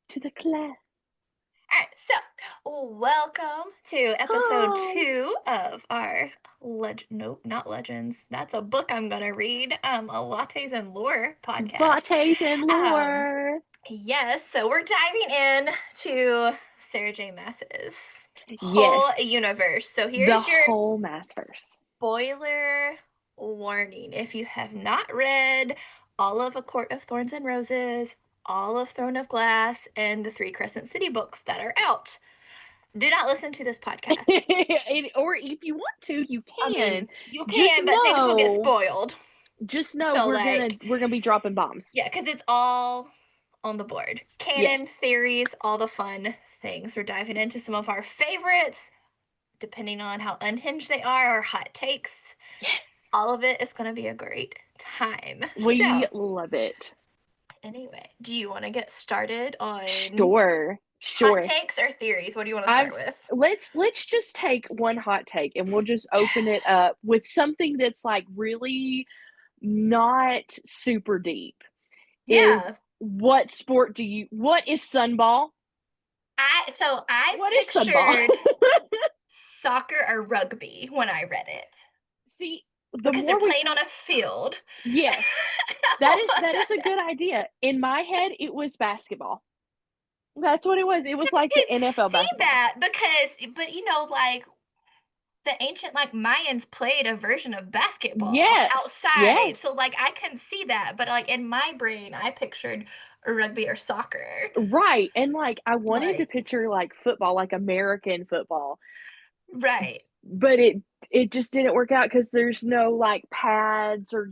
to the class. All right, so welcome to episode Oh, 2 of our nope, not legends. That's a book I'm gonna read. A lattes and lore podcast. lattes and Um, lore. yes, so we're diving in to Sarah J. Maas's whole Yes, universe. So the here's your whole Maasverse. spoiler warning. If you have not read all of A Court of Thorns and Roses, all of Throne of Glass, and the three Crescent City books that are out, do not listen to this podcast. Or if you want to, you I can. mean, you Just can, but things will get know, spoiled. just know So, we're gonna like, we're gonna be dropping bombs. yeah, because it's all on the board. Canon, Yes, theories, all the fun things. We're diving into some of our favorites, depending on how unhinged they are or hot takes. yes, All of it is going to be a great time. we So, love it. anyway, do you want to get started on Sure, hot sure. takes or theories? What do you want to start I've with? let's just take one hot take and we'll just open it up with something that's like really not super deep. Is Yeah. what is sunball? I What is sunball? pictured soccer or rugby when I read it See, the because they're more we playing talk, on a field. yes, that is a good idea. In my head, it was basketball. That's what it was. It was like I the can NFL see basketball. that because, but like the ancient like Mayans played a version of basketball Yes, outside. So yes. like I can see that, but like in my brain, I pictured rugby or soccer. Right. And like I wanted to Like, picture like football, like American football, right. but it just didn't work out because there's no like pads or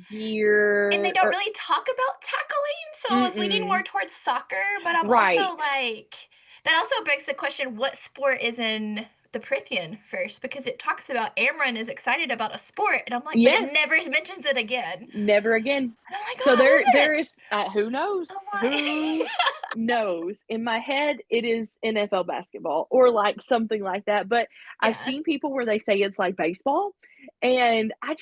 And they gear don't or really talk about tackling, so I was leaning more mm-mm. towards soccer, but I'm also Right. like, that also begs the question, what sport is in the Prithian first? Because it talks about Amryn is excited about a sport, and I'm like, but it Yes. never mentions it again. Never again. And I'm like, So oh, there who's it? is who knows? I'm Who like, knows? In my head it is NFL basketball or like something like that, but I've yeah. seen people where they say it's like baseball and I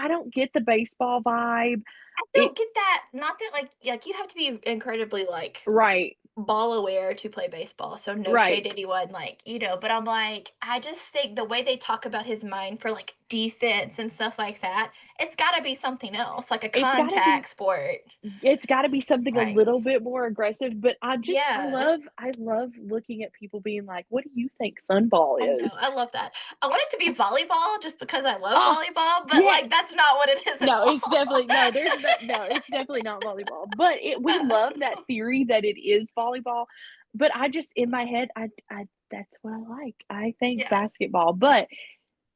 don't get the baseball vibe. I It don't get that. Not that like you have to be incredibly like right. ball aware to play baseball, so no shade Right. to anyone, like, but I'm like, I just think the way they talk about his mind for like defense and stuff like that, it's got to be something else, like a It's got to be contact sport. It's gotta be something a Like, little bit more aggressive, but yeah, I love looking at people being like, "What do you think sunball I know. is?" I love that. I want it to be volleyball just because I love Ah, volleyball, but like yes. that's not what it is at No, all. it's definitely no, it's definitely not volleyball, but we love that theory that it is volleyball, but I just in my head, I that's what I like. I think Yeah. basketball, but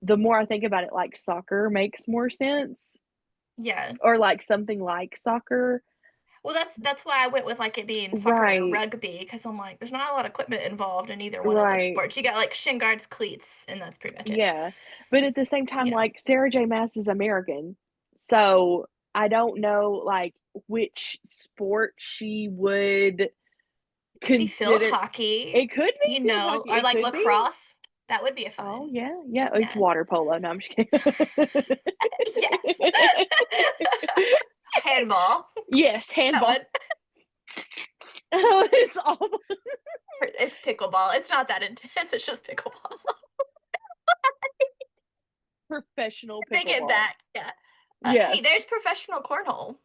the more I think about it, like, soccer makes more sense Yeah. or, like, something like soccer. Well, that's why I went with like it being soccer or Right, rugby because I'm like, there's not a lot of equipment involved in either one of those right. sports. You got like shin guards, cleats, and that's pretty much it. Yeah, but at the same time, You know, like, Sarah J. Maas is American, so I don't know, like, which sport she would could be field consider. hockey, It could be field hockey, or it like could be. lacrosse. That would be a Oh, fun. yeah, yeah, it's Yeah. water polo, no, I'm just kidding. Yes. Handball. Yes, That handball. one. Oh, it's all It's pickleball. It's not that intense. It's just pickleball. professional Take it pickleball. back. Yeah. Hey, Yes. there's professional cornhole.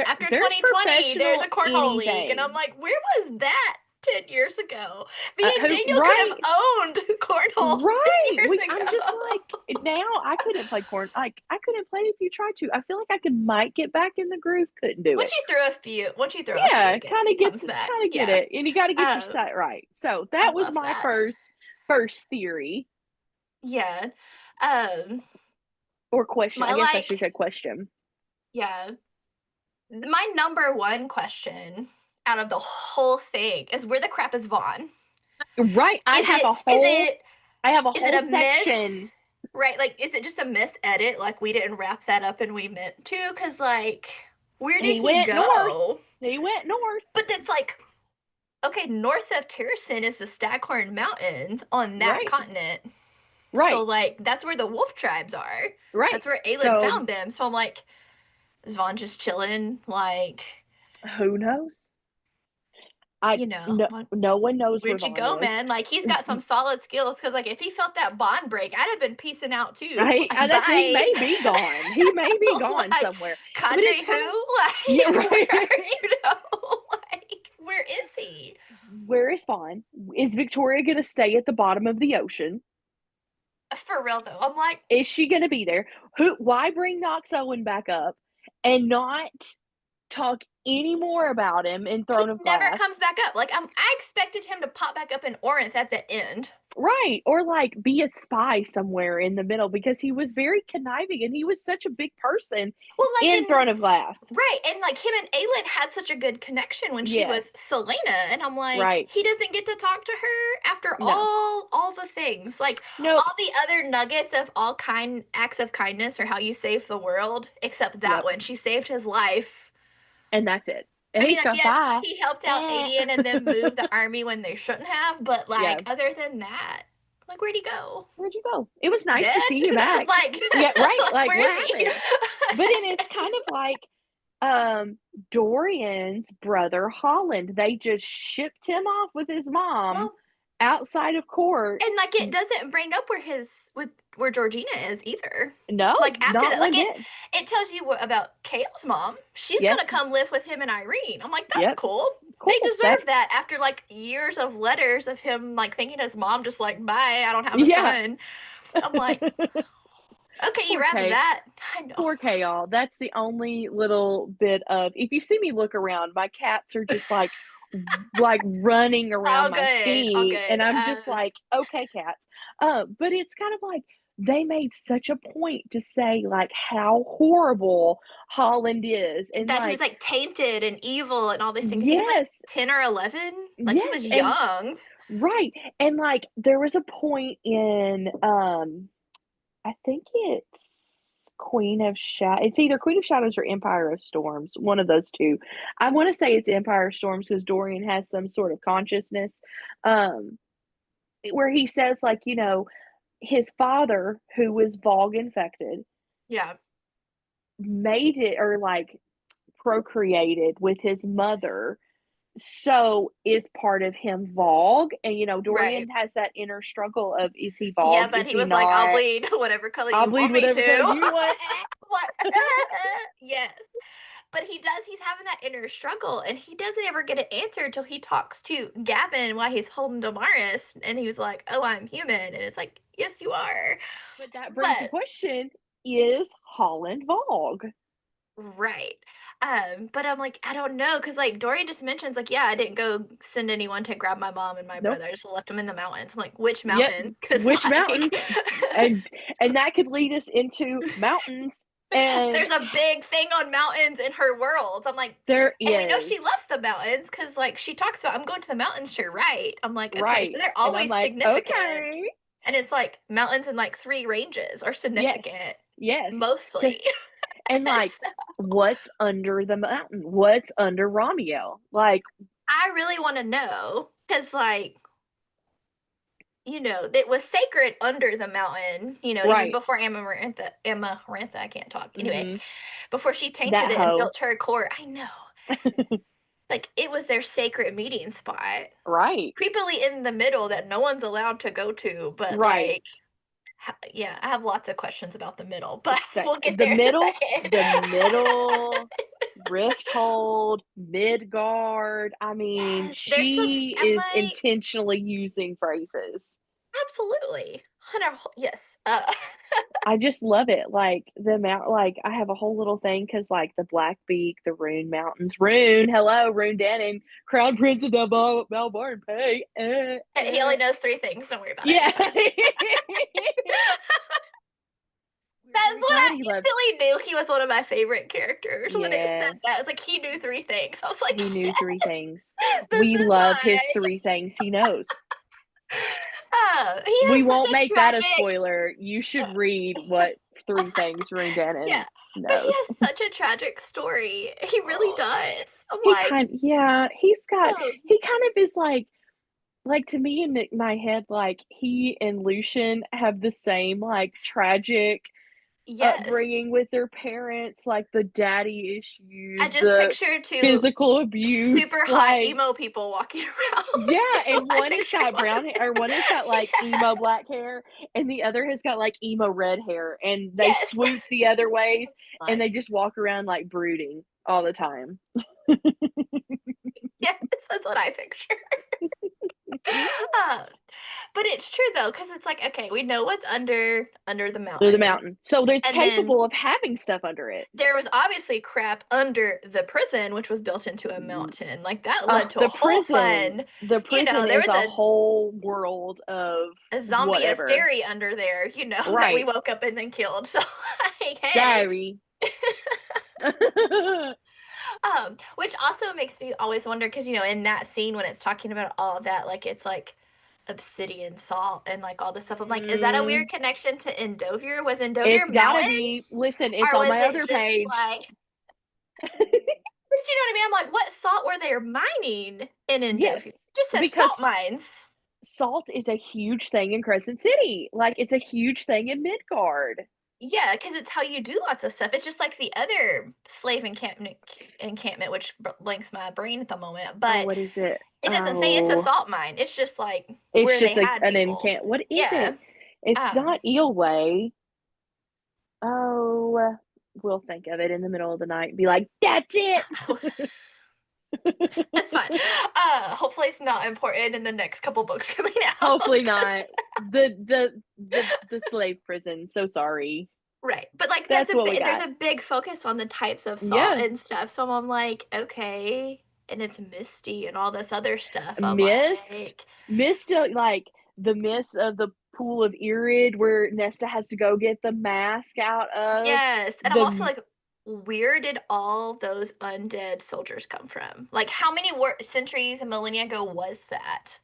After There's 2020, there's a professional cornhole league, and I'm anything. like, where was that 10 years ago? Me and Who Daniel could have right. owned cornhole 10 Right, years I'm just ago. like now I couldn't play corn like, I couldn't play if you tried to. I feel like I might get back in the groove, couldn't do it. Once you throw a few, Yeah, it comes back. kinda get Yeah. it, and you gotta get your Um, sight right. So, I that was love my that. first theory Yeah. Um, or question. I my guess I should say question. yeah. My number one question out of the whole thing is where the crap is Vaughn? Right, Is it is it I have a is it whole a miss? section. Right, like is it just a miss edit? Like we didn't wrap that up and we meant to? Cause like where did He he went north. go? He went north. But it's like, okay, north of Terracin is the Staghorn Mountains on that Right, continent. So right, like that's where the wolf tribes are. right. That's where Aelin So, found them. So I'm like, is Vaughn just chilling? Like, who knows? I You know, no like, no one knows where where'd you Vaughn go, is. man? Like, he's got some solid skills because, like, if he felt that bond break, I'd have been peacing out too. Right? Like, That's he bye. may be gone. He may be gone Like, somewhere. But it's Cadre kind of who? yeah, Like, where right. are you know? Like, where is he? Where is Vaughn? Is Victoria going to stay at the bottom of the ocean? For real though, I'm like, Is she going to be there? Who? Why bring Knox Owen back up and not talk any more about him in he Throne of never Glass? comes back up. Like, I expected him to pop back up in Orinth at the end. Right. Or like be a spy somewhere in the middle because he was very conniving and he was such a big person Well, like in in Throne of Glass. right, and like him and Aelin had such a good connection when she was Yes. Selena, and I'm like, Right. he doesn't get to talk to her after No. all the things, like Nope. all the other nuggets of all kind acts of kindness or how you save the world, except that Yep. one. She saved his life. And that's it. And I mean, he's like, gone, yes, bye. he helped out Eh. Adian and then moved the army when they shouldn't have, but Yeah. like other than that, like where'd he go? Where'd you go? It was nice to Dead? see you back. Like, Yeah, right. like Like where what is he? happened? But then it's kind of like Dorian's brother Holland. They just shipped him off with his mom Well, outside of court. and like it doesn't bring up where his with where Georgina is either. No, Like after not that, like one it bit. it tells you what about Kale's mom. She's gonna Yes. come live with him and Irene. I'm like, that's Yep. cool. They Cool. deserve that after like years of letters of him like thinking his mom just like, bye, I don't have a Yeah. son. I'm like, okay, you Poor rather Kate. that. I know. Poor Kay, all. That's the only little bit of if you see me look around, my cats are just like running around All my good. All feet, and good. I'm just like, okay, cats. But it's kind of like they made such a point to say like how horrible Holland is, and That he like was like tainted and evil and all these things. He was like yes, 10 or 11. Like he yes, was and young. right, and like there was a point in I think it's Queen of Shadows. It's either Queen of Shadows or Empire of Storms, one of those two. I want to say it's Empire of Storms because Dorian has some sort of consciousness, um, where he says, like, his father, who was Vogue infected, Yeah. made it or like procreated with his mother, so is part of him Vogue. And, Dorian Right. has that inner struggle of is he Yeah, Vogue? but Is he he was like, I'll not? bleed whatever color I'll you bleed want me whatever color to. you want. What? Yes. But he's having that inner struggle, and he doesn't ever get an answer until he talks to Gavin while he's holding Damaris, and he was like, oh, I'm human. And it's like, yes, you are. But that brings the But, question, is Holland Vogue? right. But I'm like, I don't know, because like Dorian just mentions, like, yeah, I didn't go send anyone to grab my mom and my Nope. brother. I just left them in the mountains. I'm like, which Yep. mountains? Because Which like mountains? And that could lead us into mountains. And there's a big thing on mountains in her world. I'm like, there and we know is. she loves the mountains because like she talks about I'm going to the mountains to write. I'm like, okay, so Right. they're And I'm always like, significant. okay. And it's like mountains in like three ranges are Yes. significant Yes. mostly. And like, So what's under the mountain? What's under Ramiel? Like, I really want to know because like it was sacred under the mountain, even right. before Amarantha, I can't talk. Anyway, Hmm. before she tainted That it and hoe. built her court, I know. Like it was their sacred meeting spot. Right. Creepily in the middle that no one's allowed to go to, but Right. like yeah, I have lots of questions about the middle, but we'll get The there in a middle, second. the middle, Rifthold, Midgard. I mean, Yes, there's some she I'm is like intentionally using phrases. absolutely. Yes. I just love it. Like the amount, like I have a whole little thing because, like the Blackbeak, the Rune Mountains, Rune, hello, Rune Danning, Crown Prince of Balbarn Pay. He only knows three things. Don't worry about it. Yeah. It's fine. We're That's very what glad I he loves. instantly knew he was one of my favorite characters when it said that. Yes. It was like he knew three things. I was like, He knew three yes, things. this We is love why. his three things he knows. Oh, he We has such won't a make that a tragic. spoiler. You should read what three things Rune Yeah, Dannon but he knows. has such a tragic story. He really does. I'm He like, kind yeah, oh, he kind of is like to me in my head, like he and Lucian have the same like tragic Yes. upbringing with their parents, like the daddy I issues, just the picture 2 physical abuse, super hot like emo people walking around yeah, is what and I one has picture got one of brown hair or one has got, them. like, emo black hair, and the other has got, like, emo red hair, and they Yes. swoop the other ways, It's and like, they just walk around, like, brooding all the time. yes, that's what I picture. Um, but it's true though, because it's like, okay, we know what's under the Through the mountain, mountain. So it's and then capable of having stuff under it. there was obviously crap under the prison, which was built into a Mm, mountain. Like, that led to a the whole prison fun, the prison there is was a whole world of a zombie whatever. Asteri under there, that we Right. woke up and then killed. So, like, hey. Diary. Which also makes me always wonder, because in that scene when it's talking about all of that, like, it's like obsidian salt and like all this stuff. I'm like, is that a weird Mm, connection to Endovir? Was Endovir it's gotta be. mountains? Listen, it's Or on was my it other just page. like, but you know what I mean? I'm like, what salt were they mining in Endovir? It Yes, just says salt because mines. salt is a huge thing in Crescent City. Like, it's a huge thing in Midgard. Yeah, because it's how you do lots of stuff. It's just like the other slave encampment, which blanks my brain at the moment. Oh, But what is it? it doesn't say it's a Oh, salt mine. It's just like it's where they just like had an people. incant. What is Yeah. it? It's Um, not Eelway. Oh, we'll think of it in the middle of the night and be like, "That's it." That's fine. Hopefully it's not important in the next couple books coming out. Hopefully not. The slave prison. So sorry. Right. But like, That's what we there's got. a big focus on the types of salt Yeah. and stuff. So I'm like, okay, and it's misty and all this other stuff. I'm Mist. like, Mist, like the mist of the pool of Irid where Nesta has to go get the mask out of yes. And I'm also the like, where did all those undead soldiers come from? Like, how many centuries and millennia ago was that?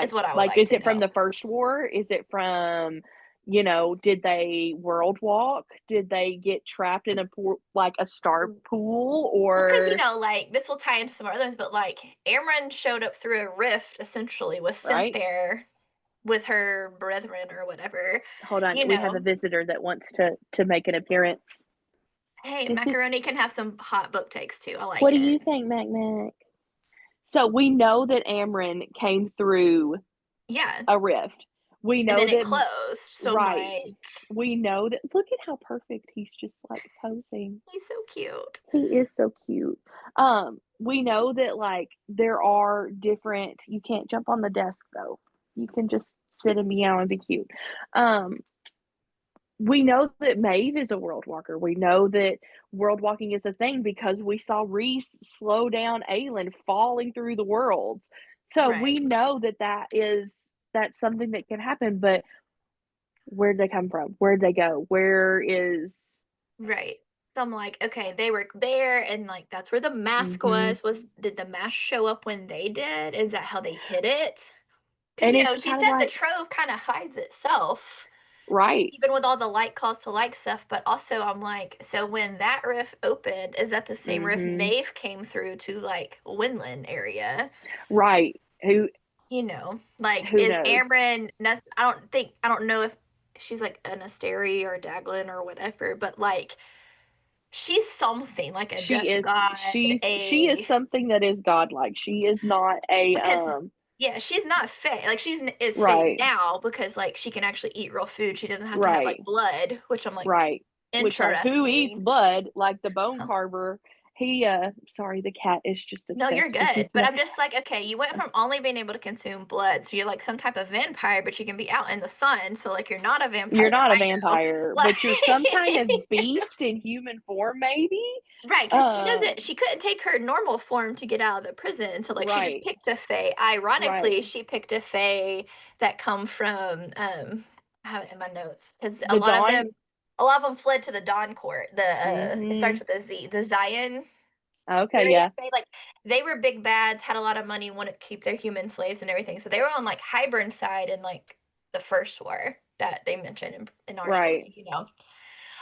Is right. what I would Like, like is to it from know. the first war? Is it from, did they world walk? Did they get trapped in a pool, like a star pool, Well, because or like, this will tie into some others, but like, Amryn showed up through a rift, essentially, was sent right? there with her brethren or whatever. Hold on, You we have a know, visitor that wants to make an appearance. hey, This is macaroni can have some hot book takes too. I what like do it. you think, Mac Mac? So we know that Amryn came through Yeah, a rift. We and know then it that closed. So I'm right. like, We know that look at how perfect he's just like posing. he's so cute. He is so cute. We know that like there are different you can't jump on the desk though. You can just sit and meow and be cute. Um, we know that Maeve is a world walker. We know that world walking is a thing because we saw Reese slow down Aelin falling through the worlds. So we Right, know that that's something that can happen, but where'd they come from? Where'd they go? Where is right. So I'm like, okay, they were there, and like, that's where the mask mhm. was. Did the mask show up when they did? Is that how they hid it? Because And it's she kind of said the like trove kind of hides itself, right, even with all the like calls to like stuff. But also, I'm like, so when that rift opened, is that the same rift mhm, Maeve came through to, like, Winland area? right. Like, Who is knows? Amber? I don't know if she's like an Asteri or Daglin or whatever, but like, she's something like a death god, She is something that is godlike. She is not a because yeah, she's not Fae. Like, is Fae right, now, because like she can actually eat real food. She doesn't have to have like right. blood, which I'm like, Right. Which like who eats interesting. blood? Like the bone carver. He sorry, the cat is just No, you're obsessed with me good. But today. I'm just like, okay, you went from only being able to consume blood, so you're like some type of vampire, but you can be out in the sun, so like, you're not a You're vampire that not a I know. vampire, Like, but you're some kind of beast in human form, maybe? right, because she couldn't take her normal form to get out of the prison, so like, she just Right. picked a fae. Right. Ironically, she picked a fae that come from I have it in my notes, because The dawn. a lot of them fled to the Dawn Court. It starts Mm-hmm. with a Z, the Zion Okay, area. yeah. Like, they were big bads, had a lot of money, wanted to keep their human slaves and everything. So they were on like Hybern side in like the first war that they mentioned in our Right. story.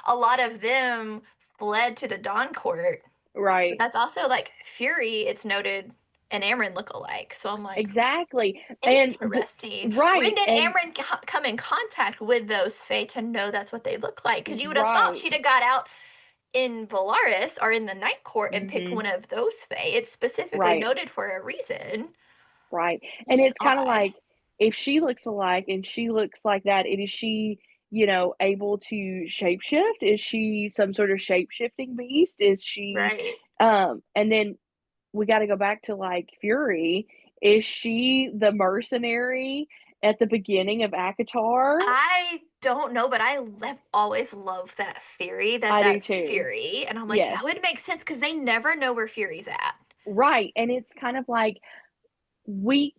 A lot of them fled to the Dawn Court, but Right. that's also like Fury. It's noted and Amryn look alike. So I'm like, exactly. And interesting. When right, did and Amryn come in contact with those Fae to know that's what they look like? Because you would have thought right, she'd have got out in Valaris or in the Night Court and picked hmm one of those Fae. It's specifically right, noted for a reason. right. It's And just it's kind of odd. like if she looks alike and she looks like that, is she, able to shapeshift? Is she some sort of shape-shifting beast? Is she, Right. and then we got to go back to like Fury. Is she the mercenary at the beginning of Akatar? I don't know, but have always loved that theory that I do that's too. Fury. And I'm like, that would Yes. make sense because they never know where Fury's at. Right. And it's kind of like we,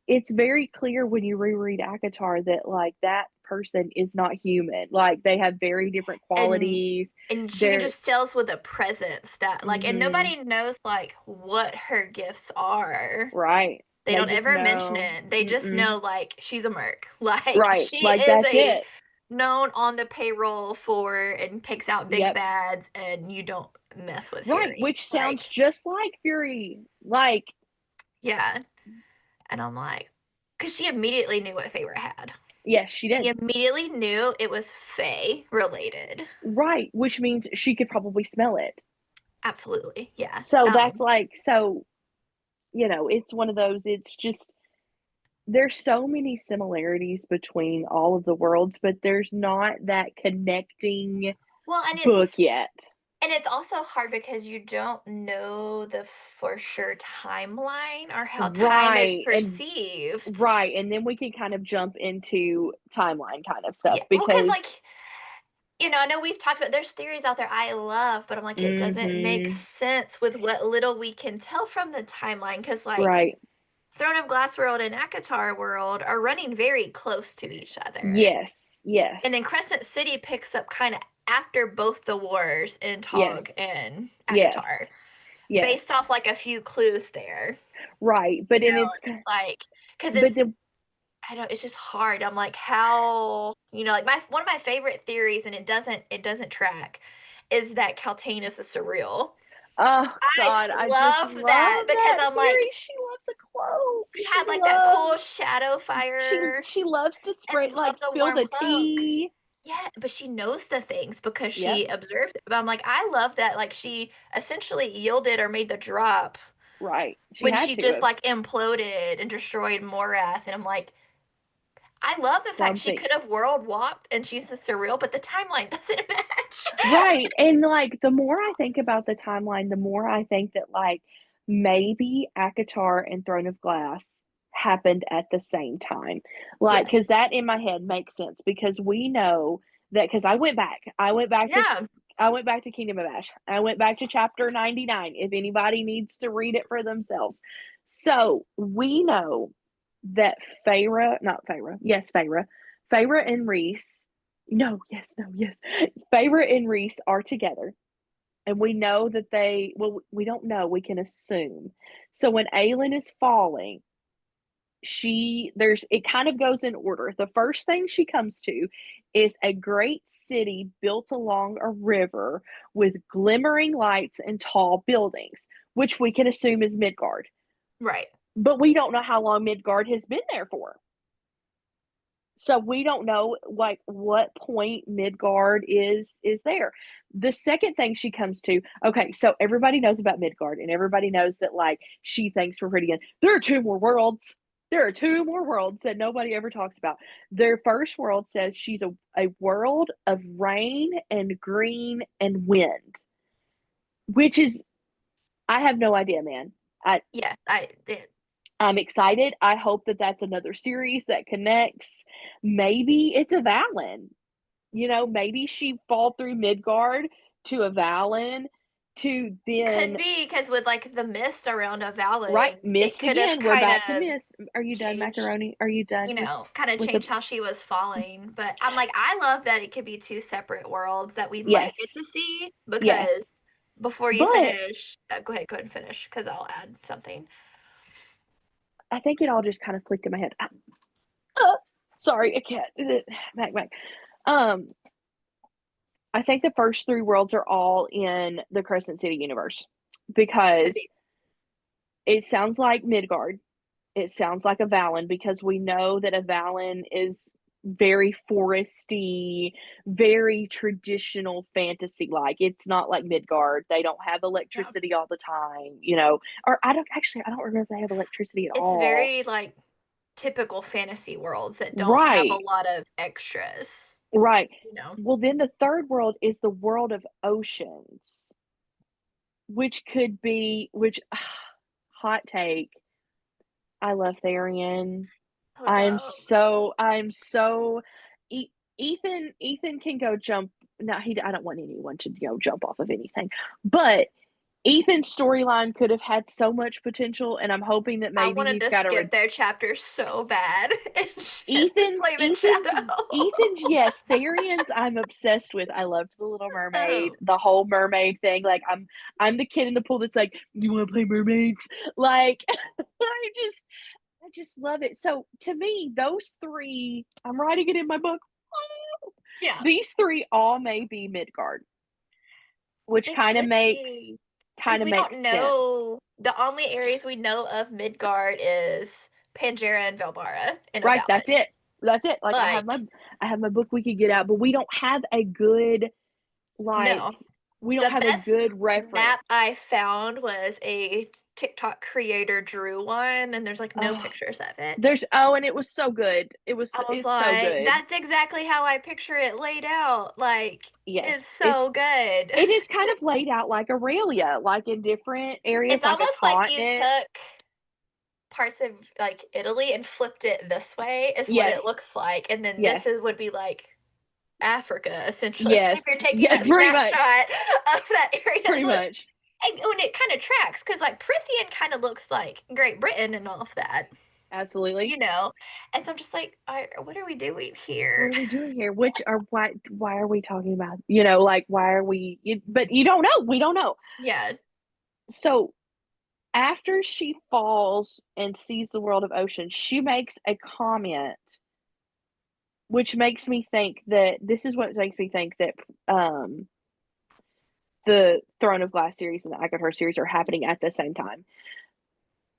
it's very clear when you reread Akatar that like that person is not human. Like they have very different And qualities. she They're just sells with a presence that like and mhm, nobody knows like what her gifts are. right. They They don't just ever mention know. it. They just Mm-mm. know like she's a merc. Like Right. she Like is that's a it. known on the payroll for and takes out big Yep. bads and you don't mess with Right. Fury. Which sounds Like, just like Fury. Like, yeah. And I'm like, because she immediately knew what Feyre had. yes, she She did. immediately knew it was Fae related. Right. Which means she could probably smell it. Absolutely. Yeah. So that's like, so, it's one of those, it's just, there's so many similarities between all of the worlds, but there's not that connecting Well, book yet. and it's also hard because you don't know the for sure timeline or how time is Right. And perceived. right. And then we can kind of jump into timeline kind of stuff Yeah. Well, because because, like I know we've talked about there's theories out there I love, but I'm like it doesn't make mm-hmm. sense with what little we can tell from the timeline because like Right. Throne of Glass World and Akatar World are running very close to each other. Yes. And then Yes. Crescent City picks up kind of after both the wars in Tog Yes. and Akatar, Yes. Yes. based off like a few clues there. Right. But then it's, And it's like, because but it's, then, I don't, it's just hard. I'm like, how, like one of my favorite theories, and it doesn't track, is that Caltaine is a surreal. oh I God, I just love that love because that I'm theory. like, She loves a cloak. she had like that cool shadow fire She loves to and spray love like the spill warm the cloak. tea. Yeah, but she knows the things because Yep. she observes it. But I'm like, I love that. Like, she essentially yielded or made the drop Right. She when had she to just have like imploded and destroyed Morath. And I'm like, I love the fact she something. could have world walked and she's the surreal, but the timeline doesn't match. Right. And like the more I think about the timeline, the more I think that like maybe Akatar and Throne of Glass happened at the same time. Like, because Yes. that in my head makes sense because we know that because I went back. Yeah. I went back to Kingdom of Ash. I went back to chapter 99 if anybody needs to read it for themselves. So we know that Feyre and Reese, no, yes, no, yes, Feyre and Reese are together. And we know that we don't know, we can assume. So when Aelin is falling, it kind of goes in order. The first thing she comes to is a great city built along a river with glimmering lights and tall buildings, which we can assume is Midgard. Right. But we don't know how long Midgard has been there for. So we don't know like what point Midgard is there. The second thing she comes to, okay, so everybody knows about Midgard and everybody knows that like she thinks we're pretty good. There are two more worlds. There are two more worlds that nobody ever talks about. Their first world says she's a world of rain and green and wind, which is I have no idea, man. I Yeah. I'm excited. I hope that that's another series that connects. Maybe it's a Valen. Maybe she fall through Midgard to a Valen to Could then be because with like the mist around a right Valid, it mist could have again. We're kind back to of mist. Are you done, changed macaroni? Are you done kind of with the change how she was falling. But I'm like, I love that it could be two separate worlds that we might get to yes, see yes. because before you But finish, go ahead and finish because I'll add something. I think it all just kind of clicked in my head. Uh, sorry, I can't. Back. Um, I think the first three worlds are all in the Crescent City universe Could because be. It sounds like Midgard. It sounds like a Valen because we know that a Valen is very foresty, very traditional fantasy like. It's not like Midgard. They don't have Yeah. electricity all the time, you know. Or I don't remember if they have electricity at It's all. very like typical fantasy worlds that don't have a Right. lot of extras, Right. you know. Well, then the third world is the world of oceans, which could be which hot take. I love Therian. Oh no. I'm so E- Ethan can go jump. No, I don't want anyone to jump off of anything. But Ethan's storyline could have had so much potential, and I'm hoping that I maybe wanted he's to got a skip their chapter so bad in Flame and Ethan's Shadow. yes, Therian's I'm obsessed with. I loved the Little Mermaid, Oh, the whole mermaid thing. Like I'm the kid in the pool that's like, you want to play mermaids? Like I just love it. So to me, those three, I'm writing it in my book. yeah. These three all may be Midgard, which It could be. kind Because of we don't makes sense. know, the only areas we know of Midgard is Pangera and Velbara in a Right, that's balance. it. That's it. Like Like, I have my book we could get out, but we don't have a good like no. we don't The have a best good map I reference. found was a TikTok creator drew one, and there's like no Oh, pictures of it. and it was so good. I was It's so like, good. that's exactly how I picture it laid out. Like, it's Yes. so good. It is kind of laid out like Aurelia, like in different areas, It's like a almost like you continent. took parts of like Italy and flipped it this way is what it Yes. looks like, and then this is Yes. would be like Africa essentially if you're Yes. taking Yeah, that pretty much. snapshot of that area. Pretty So much. and when it kind of tracks because like Prithian kind of looks like Great Britain and all of that, Absolutely. you know. And so I'm just like, what are we doing What here? are we doing here? Which are why are we talking about, like why are we but you don't know. We don't know. Yeah, So after she falls and sees the world of ocean, she makes a comment which makes me think that this is what makes me think that um the Throne of Glass series and the Eye of Her series are happening at the same time.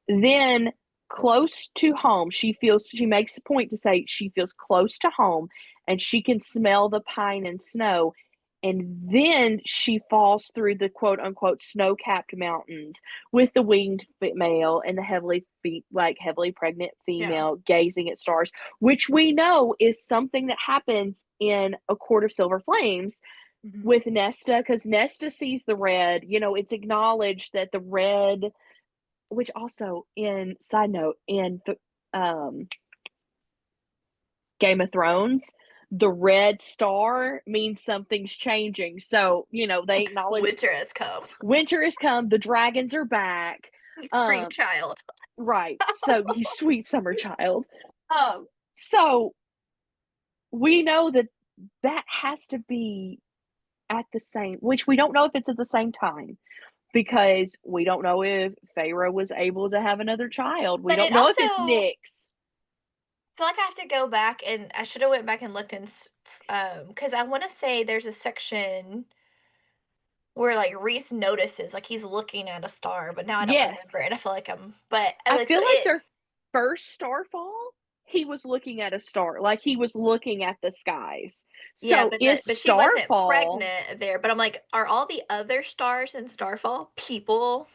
Then close to home, she makes a point to say she feels close to home and she can smell the pine and snow. And then she falls through the quote unquote snow capped mountains with the winged male and the heavily pregnant yeah. female gazing at stars, which we know is something that happens in A Court of Silver Flames Mhm. with Nesta, because Nesta sees the red. It's acknowledged that the red, which also in side note in um, Game of Thrones, the red star means something's changing. So they acknowledge Winter has come. winter has come, the dragons are back. Spring Um, child. right. So you sweet summer child. So we know that that has to be at the same, which we don't know if it's at the same time because we don't know if Pharaoh was able to have another child. We But don't it know if also it's Nyx. feel like I have to go back and I should have went back and looked in because I want to say there's a section where like Reese notices like he's looking at a star, but now I don't remember and Yes. I feel like I'm but I I like so feel like it their first starfall, he was looking at a star, like he was looking at the skies. yeah, So is but she wasn't Starfall pregnant there, but I'm like are all the other stars in Starfall people?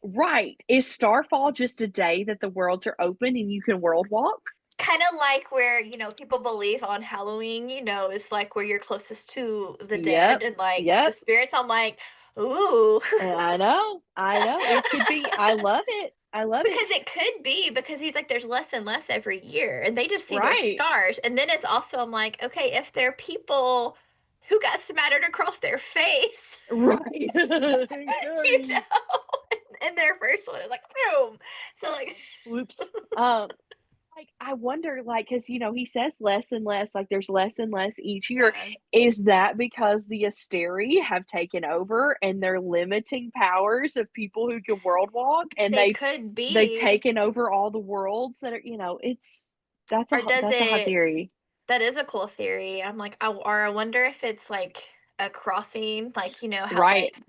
right? Is Starfall just a day that the worlds are open and you can world walk? Kind of like where, people believe on Halloween, is like where you're closest to the dead Yep. and like the Yep. spirits. I'm like, ooh. And I know. I know. It could be. I love it. I love it. Because it could be because he's like, there's less and less every year, and they just see their Right. stars. And then it's also, I'm like, okay, if they're people who got smattered across their face, Right. you know, in their first one, it's like, boom. So, like, Whoops. Like I wonder, like, because he says less and less, like there's less and less each year. yeah, Is that because the Asteri have taken over and they're limiting powers of people who can world walk, and they could they've be, taken over all the worlds that are, it's or does that's a hot it? theory. That is a cool theory. I'm like, or I wonder if it's like a crossing, like, how Right. like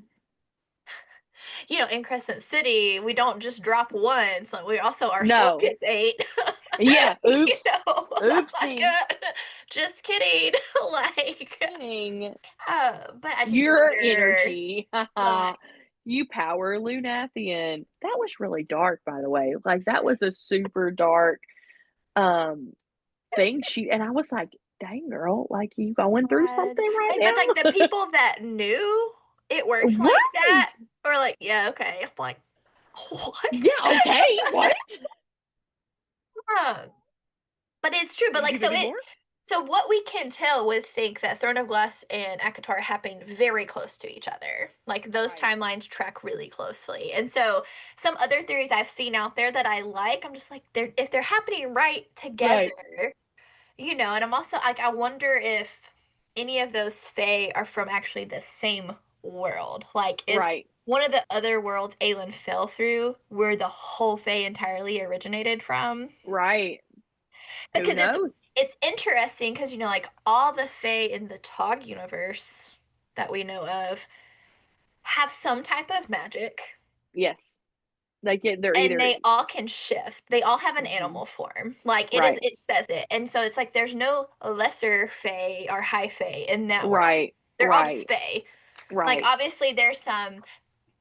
In Crescent City, we don't just drop one. So we also our soul No. gets ate. Yeah. Oops. Like, Oopsie. just kidding. Like, Kidding. but I just Your wonder, energy. like, You power Lunathian. That was really dark, by the way. Like that was a super dark um thing and I was like, dang girl, like you going through God. something right But like the now? people that knew it worked like Right. that were like, yeah, okay. I'm like, Yeah, what? okay. What? Huh. But it's true. Can But you like, give any more? so what we can tell would think that Throne of Glass and ACOTAR happened very close to each other. Like those Right. timelines track really closely. And so some other theories I've seen out there that I like, I'm just like, if they're happening right Right. together, and I'm also like, I wonder if any of those Fae are from actually the same world. Like, is Right. one of the other worlds Aelin fell through where the whole Fae entirely originated from? Right. Who Because it's knows? it's interesting because like all the Fae in the Tog universe that we know of have some type of magic, Yes. They're and either they all can shift. They all have an mhm. animal form. Like Right. it says it. And so it's like there's no lesser Fae or high Fae in that world. Right. They're all just Right. Fae. Like Right. obviously there's some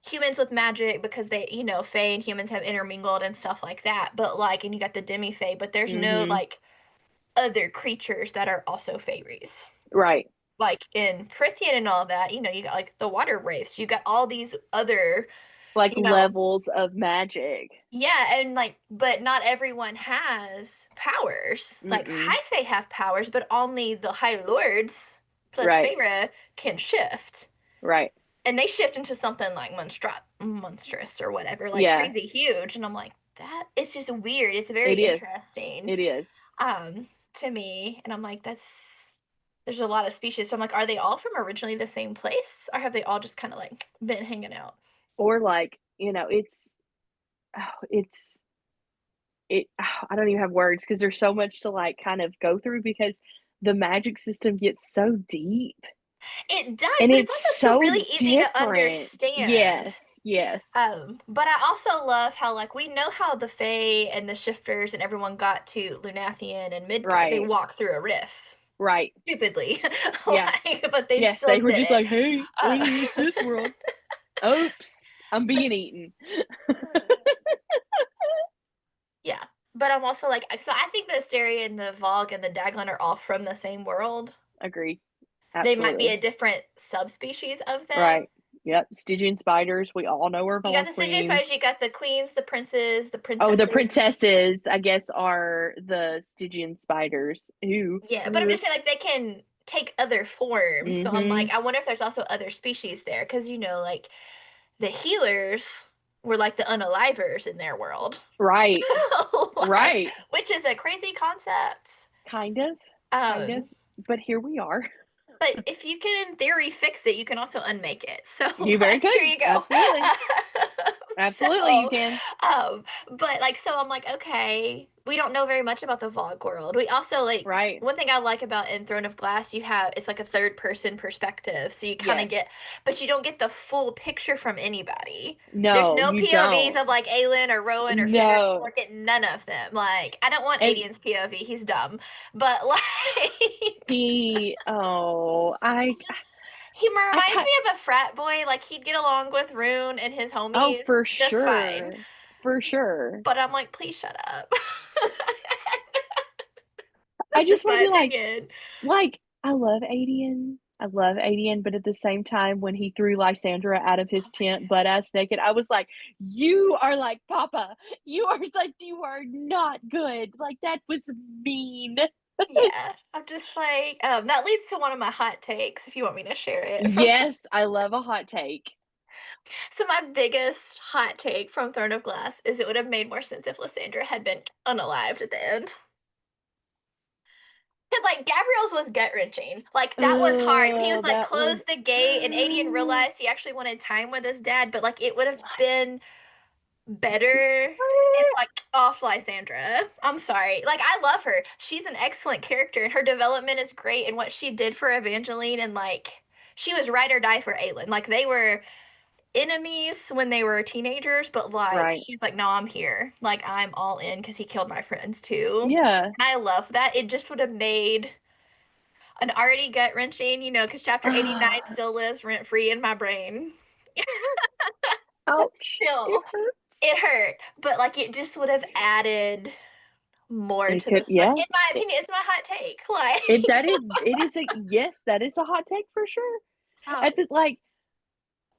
humans with magic because they, Fae and humans have intermingled and stuff like that. But like, and you got the demi Fae, but there's no Mhm. like other creatures that are also fairies. Right. Like in Prithian and all that, you got like the water wraiths. You got all these other, Like you know, levels of magic. yeah, and like, but not everyone has powers. Like Mm-mm. High Fae have powers, but only the High Lords plus Right. Feyre can shift. Right. And they shift into something like monstrous or whatever, like Yeah. crazy huge. And I'm like, that it's just weird. It's very It is. interesting, It is. um, to me. And I'm like, there's a lot of species. So I'm like, are they all from originally the same place? Or have they all just kind of like been hanging out? Or like, it's I don't even have words because there's so much to like kind of go through because the magic system gets so deep It does, and but it's it's also so so really easy to different. understand. Yes. Yes. But I also love how like we know how the Fae and the Shifters and everyone got to Lunathian and Midgard. They Right. walked through a rift. Right. Stupidly. Yeah. Like, but they Yes, still they were did just it. like, "Hey, we Uh, need to use this world. Oops, I'm being eaten." yeah. But I'm also like, so I think the Asteri and the Vogue and the Daglin are all from the same world. Agree. They might be Absolutely. a different subspecies of them. Right. Yep, Stygian spiders, we all know are You got Vaughn the Stygian spiders, you queens. got the queens, the princes, the Oh, the princesses. princesses, I guess, are the Stygian spiders. Ooh. Yeah, but I'm Ugh. just saying, like, they can take other forms. So I'm like, Mhm. I wonder if there's also other species there. Because, like, the healers were like the unalivers in their world. Right. Like, Right. which is a crazy concept. Kind of. Kind of. Um, But here we are. but if you can, in theory, fix it, you can also unmake it. So, You very like, here good. you go. Absolutely. Absolutely, you So, can. um, but like, so I'm like, okay, we don't know very much about the Vogue world. We also like Right. one thing I like about in Throne of Glass, it's like a third person perspective, so you kind of get, Yes. but you don't get the full picture from anybody. There's No, no you POVs don't. of like Aelin or Rowan or Fenrir. No. Look at none of them. Like, I don't want And Adian's POV. He's dumb, but like. I Just he I reminds kind me of a frat boy. Like he'd get along with Rune and his oh, homies for just fine. sure. For sure. But I'm like, please shut up. I That's just just want my to be opinion. like, I love Adian. I love Adian, but at the same time, when he threw Lysandra out of Oh his my tent butt ass naked, I was like, you are like Papa. You are not good. Like that was mean. yeah. I'm just like, that leads to one of my hot takes if you want me to share it from. Yes, I love a hot take. So my biggest hot take from Throne of Glass is it would have made more sense if Lysandra had been unalived at the end. Because like Gabrielle's was gut wrenching. Like that was hard when he was like That was close the gate and Adian realized he actually wanted time with his dad, but like it would have what? been better if like off Lysandra. I'm sorry. Like I love her. She's an excellent character and her development is great and what she did for Evangeline and like she was ride or die for Aelin. Like they were enemies when they were teenagers, but like Right. she's like, no, I'm here. Like I'm all in because he killed my friends too. Yeah. And I love that. It just would have made an already gut wrenching, because chapter 89 still lives rent free in my brain. Ouch. It Still, hurts. it hurt, but like it just would have added more It to the could, story. yeah. In my It, opinion, it's my hot take. Like, it is a, yes, that is a hot take for sure. oh, At the, like,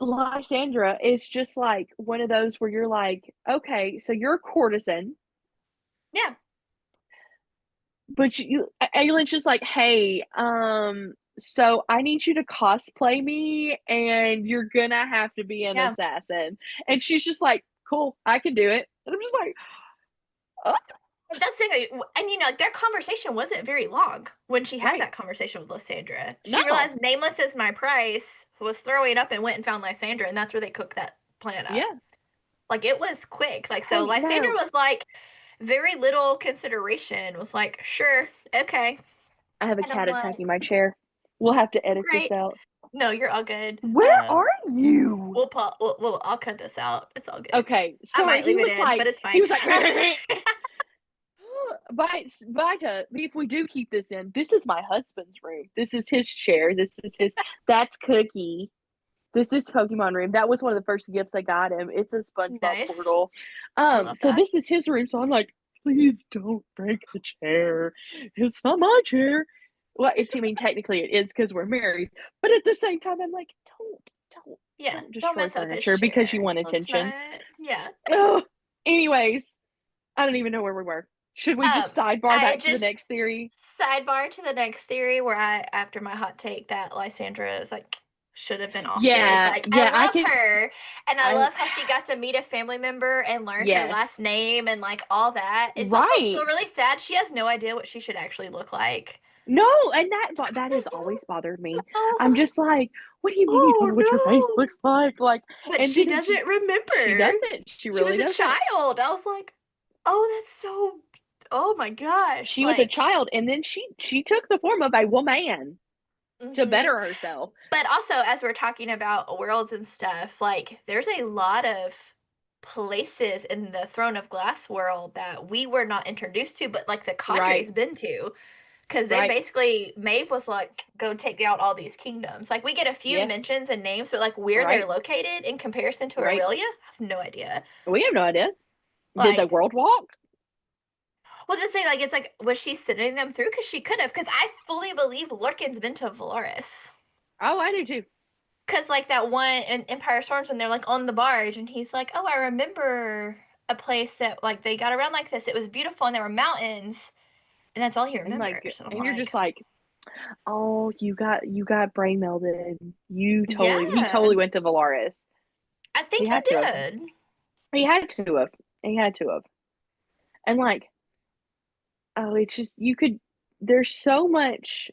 Lysandra is just like one of those where you're like, okay, so you're a courtesan, yeah, but Aylin's just like, hey, so I need you to cosplay me, and you're gonna have to be an yeah. assassin. And she's just like, cool, I can do it. And I'm just like, oh, That's the thing. And like their conversation wasn't very long when she had right. that conversation with Lysandra. She No. realized Nameless is my price, was throwing up and went and found Lysandra, and that's where they cooked that plan up. Yeah. Like it was quick. Like so Hey, Lysandra no. was like very little consideration, was like, sure, okay. I have a And I'm cat like, attacking my chair. We'll have to edit this great. out. No, you're all good. Where are you? I'll cut this out. It's all good. Okay, I sorry. might leave it in, but it's He fine. was like, Vita, if we do keep this in, this is my husband's room. This is his chair. This is his, that's Cookie. This is Pokemon room. That was one of the first gifts I got him. It's a SpongeBob Nice. portal. I love So that. this is his room. So I'm like, please don't break the chair. It's not my chair. Well, I mean, technically it is because we're married, but at the same time, I'm like, don't, Yeah, don't don't destroy mess up his furniture because you chair. want Let's attention. not. Yeah. Ugh. Anyways, I don't even know where we were. Should we just sidebar I back to the just next theory? sidebar to the next theory where after my hot take that Lysandra is like should have been offed. Yeah, Like I yeah, I love can. her, and I I love how she got to meet a family member and learn her last yes, name and like all that. It's also still right. really sad. She has no idea what she should actually look like. No, and that has always bothered me. I was I'm like, just like, what do you mean you don't know what your face oh looks like? Like, no. But and she then it doesn't just she remember. doesn't. She She really was a doesn't. child. I was like, oh, that's so, oh my gosh. She was a Like, child, and then she took the form of a woman to hmm. better herself. But also, as we're talking about worlds and stuff, like, there's a lot of places in the Throne of Glass world that we were not introduced to, but like the Right, cadre's been to. Because they right, basically, Maeve was like, go take out all these kingdoms. Like, we get a few yes, mentions and names, but like where they're right, located in comparison to right. Aurelia, I have no idea. We have no idea. Did the Like, world walk? well, the thing, like, it's like, was she sending them through? Because she could have. Because I fully believe Lurkin's been to Valoris. Oh, I do too. Because, like, that one in Empire Storms when they're, like, on the barge, and he's like, oh, I remember a place that, like, they got around like this. It was beautiful, and there were mountains. And that's all he And like, remembers. And I'm and you're like, just like, oh, you got brain melded. He yeah, totally went to Valaris. I He think he had to have. did. He had to have. He had to have. And like, oh, it's just you could. There's so much.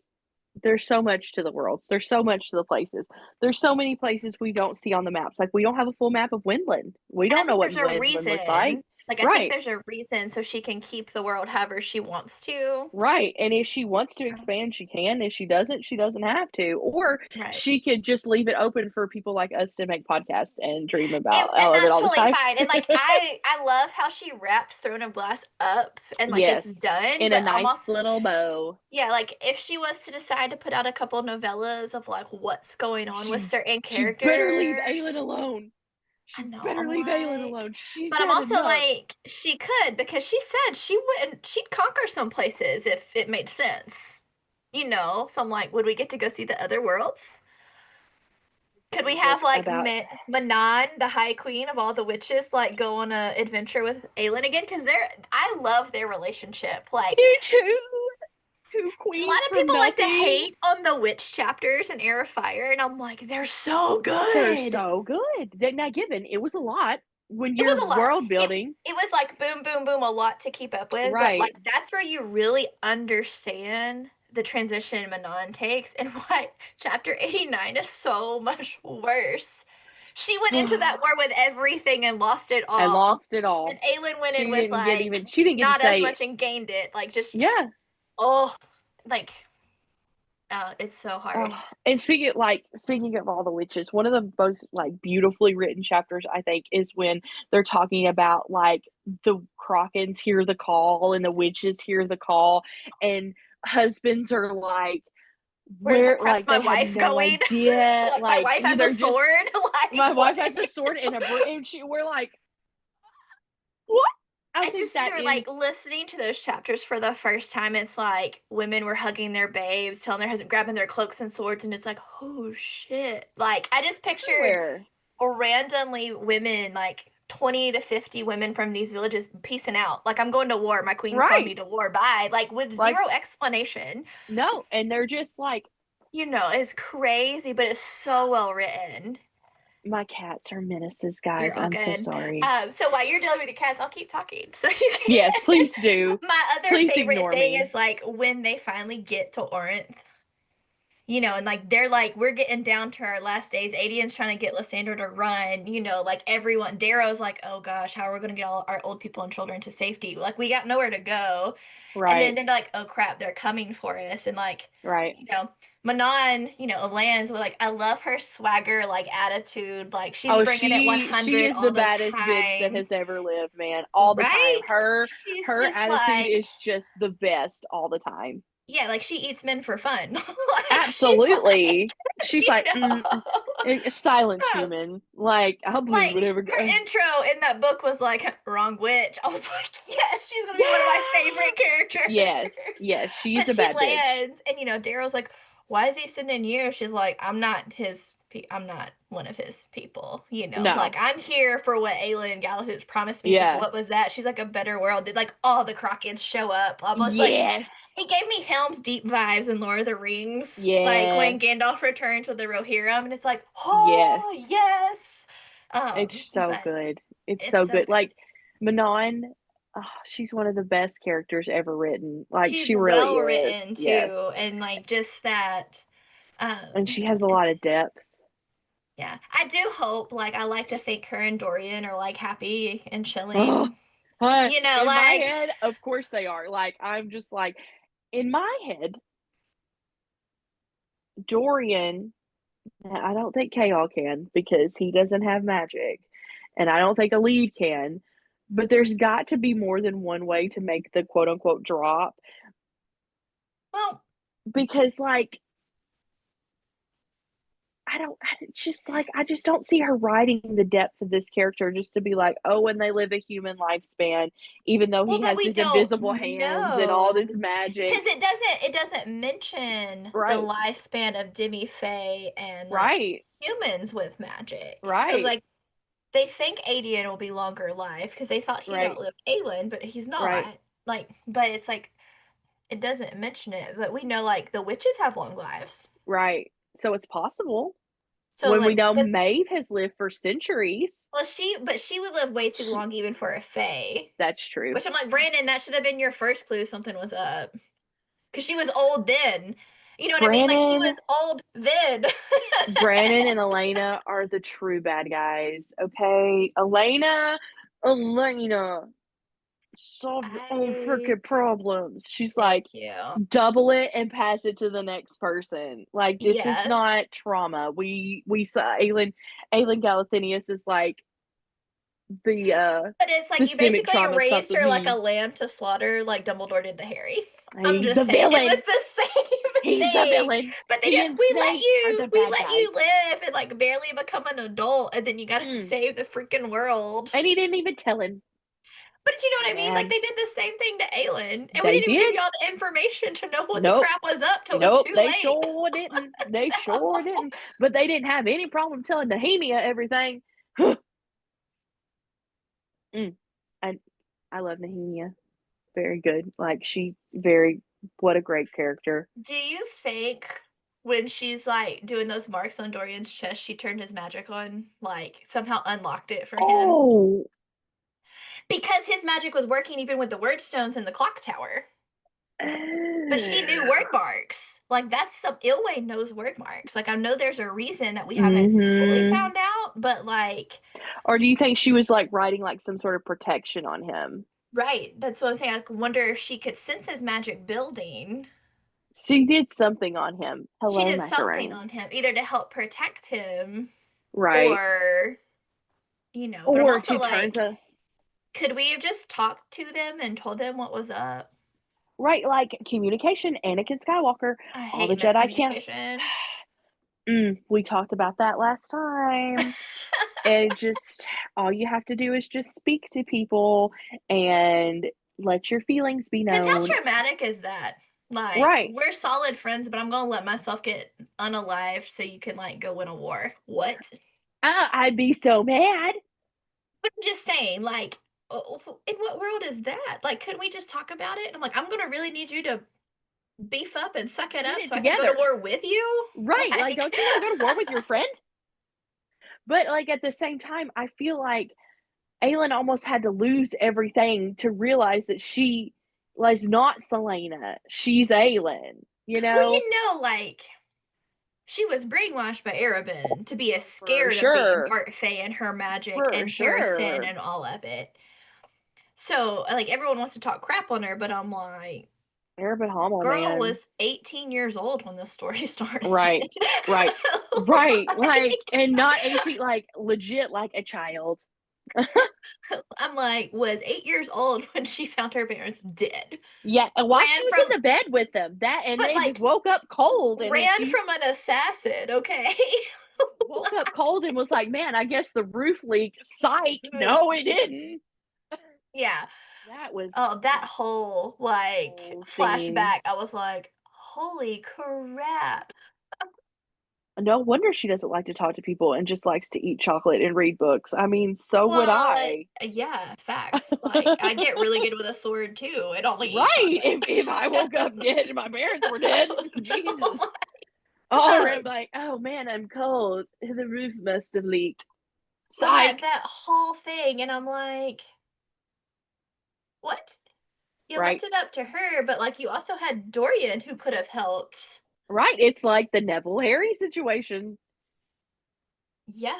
There's so much to the worlds. There's so much to the places. There's so many places we don't see on the maps. Like we don't have a full map of Windland. We And I don't know think what there's a Windland looks like. reason. Like, I think Right. there's a reason so she can keep the world however she wants to. Right. And if she wants to expand, she can. If she doesn't have to. Or Right. she could just leave it open for people like us to make podcasts and dream It, about and all of it that's all the totally time. fine. And like I love how she wrapped Throne of Glass up and like it's Yes. done, In a but I'm nice also little bow. yeah, like if she was to decide to put out a couple novellas of like what's going on with She certain she better leave characters. Aelin alone. I She know, better I'm leave Aelin like, alone. She's but I'm had also enough. like, she could because she said she'd conquer some places if it made sense. So I'm like, would we get to go see the other worlds? This Could we game have was like about Manon, the High Queen of all the witches, like go on a adventure with Aelin again? Because I love their relationship. Like you two. Two a lot queens of from people like to nothing. hate on the witch chapters in Air of Fire, and I'm like, they're so They're good. It so good. Now given it was a lot when was you're a lot. world It building. it was like boom, boom, boom, a lot to keep up with, but like Right. that's where you really understand the transition Manon takes and why chapter 89 is so much worse. She went into that war with everything and lost it I all. lost it And all. Aelin went in with like She didn't get to not as say, much and gained it. Like just yeah. oh like Oh, it's so hard. Oh, and speaking of all the witches, one of the most like beautifully written chapters I think is when they're talking about like the Krakens hear the call and the witches hear the call, and husbands are like, Where the where, crap's like my they have wife no going? idea, Like my like wife has a they're just, sword. Like my what? wife has a sword and and we're like, what? I It's think just that you're like is listening to those chapters for the first time. It's like women were hugging their babes, telling their husband, grabbing their cloaks and swords, and it's like, oh shit! Like I just pictured everywhere, randomly women, like 20 to 50 women from these villages, peacing out. Like I'm going to war. My queen's called me right? to war. Bye. Like with Like zero explanation. no, and they're just like, It's crazy, but it's so well written. my cats are menaces, You're guys. all I'm so good. sorry. So while you're dealing with the cats, I'll keep talking. So you Yes, can. please do. My other Please favorite ignore thing me. is like when they finally get to Orinth, and like they're like, we're getting down to our last days. Adian's trying to get Lysandra to run, like everyone. Darrow's like, oh gosh, how are we gonna get all our old people and children to safety? Like we got nowhere to go. And then Right, they're like, oh crap, they're coming for us. And like, right. Manon, Elaine's like, I love her swagger, like attitude. Like she's Oh, bringing it she 100 is the all the baddest bitch that time. has ever lived, man. All the time. Right? Her She's her just attitude like, is just the best all the time. yeah, like she eats men for fun. Like she's like, Absolutely. She's you like, know. silence, Bro, human. Like, I'll believe like whatever. her intro in that book was like, wrong witch. I was like, yes, she's gonna be one of my favorite Yes, yes, characters. yes. She's But a she bad bitch. lands, and Daryl's like, why is he sending you? She's like, I'm not one of his people. Like No, I'm here for what Aelin and Gallahoo's promised me. He's like, yeah, what was that? She's like, a better world. Did like all the Krakens show up? I'm just like, yes, he gave me Helm's Deep vibes in Lord of the Rings, like when Gandalf yes, returns with the Rohirrim, and it's like, oh yes. yes. It's so But good. It's it's so so good. good. Like Manon, oh, she's one of the best characters ever written. Like She's she really well is. written too, Yes. and like just that. And she has a lot It's of depth. Yeah. I do hope, like, I like to think her and Dorian are like happy and Oh, chilling. in my Like, head, of course they are. Like I'm just like in my head, Dorian, I don't think Chaol can because he doesn't have magic. And I don't think a lead can. But there's got to be more than one way to make the quote unquote drop well, because like it's just like, I just don't see her writing the depth of this character just to be like, oh, and they live a human lifespan, even though he but has we his don't invisible hands and all know this magic. because it doesn't mention the Right, lifespan of Demi Faye and like right, humans with magic. Because right, like they think Adian will be longer life because they thought he'd right, outlive Aelin, but he's right, not. Like, but it's like it doesn't mention it, but we know like the witches have long lives. right. So it's possible So when we like know the Maeve has lived for centuries. Well, she would live way too She, long even for a fae. that's true. Which I'm like, Brandon, that should have been your first clue something was up. Because she was old then. You know what I mean? Like she Brannon, was old then. Brannon and Elena are the true bad guys. Okay, Elena, solve your own I freaking problems. She's like, thank you. double it and pass it to the next person. Like this is Yeah. not trauma. We saw Aelin Galathynius is like the But it's like you systemic basically trauma stuff raised that her like a he lamb to slaughter, like Dumbledore did to Harry. I'm he's just the saying. It was villain. the same He's the thing. villain. But they He did and Snape are the we bad let you guys. live and like barely become an adult and then you gotta Mm. save the freaking world. And he didn't even tell him. But you know what I mean? Like Man, they did the same thing to Aelin, and we they didn't even give did. you all the information to know what the Nope. crap was up till it was Nope. too They late. sure didn't. They sure So didn't. But they didn't have any problem telling Nehemia everything. Mm. I I love Nehemia. Very good. Like she very what a great character. do you think when she's like doing those marks on Dorian's chest, she turned his magic on, like somehow unlocked it for him? Oh, Because his magic was working even with the word stones in the clock tower. But she knew oh. word marks. Like that's some Ilway knows word marks. Like I know there's a reason that we haven't fully Mm-hmm. found out, but like Or do you think she was like writing like some sort of protection on him? right. That's what I'm saying. I wonder if she could sense his magic building. She did something on him. She Hello, did something macaroni. on him, either to help protect him Right. or, but I'm Or also to turn like, to could we have just talked to them and told them what was up? right, like communication, Anakin Skywalker, I all hate the Jedi can miscommunication. we talked about that last time. And just all you have to do is just speak to people and let your feelings be Because known. how traumatic is that? Like, Right. we're solid friends, but I'm gonna let myself get unalived so you can like go win a war. What? I'd be so mad. But I'm just saying, like, in what world is that? Like, couldn't we just talk about it? And I'm like, I'm gonna really need you to beef up and suck it Get up it so I can go to together. war with you. Right. Like, Like, don't you want to go to war with your friend? But like at the same time, I feel like Aelin almost had to lose everything to realize that she was not Selena. She's Aelin, you well, know? like she was brainwashed by Arabin to be as For scared of being sure. part Fae and her magic For and Harrison sure. and all of it. So, like, everyone wants to talk crap on her, but I'm like, Arab Hamel, girl man. was 18 years old when this story started. Right. Right. Right. Like, Like, and not 18, like legit like a child. I'm like, was 8 years old when she found her parents dead. Yeah. And while she Ran was in from, the bed with them, that and but they like, woke up cold and ran she from an assassin, okay? woke up cold and was like, man, I guess the roof leaked. Psych. No, it didn't. Yeah. That was Oh, that whole like whole scene. flashback, I was like, holy crap. No wonder she doesn't like to talk to people and just likes to eat chocolate and read books. I mean, so would Well, I. yeah, facts. Like, I get really good with a sword too and only Right. eat chocolate. If I woke up dead and my parents were dead, Jesus. Oh, Oh I'm like, oh man, I'm cold. The roof must have leaked. well, that Psych. that whole thing, and I'm like, what? You left Right. it up to her, but like you also had Dorian who could have helped. Right. It's like the Neville Harry situation, Yeah.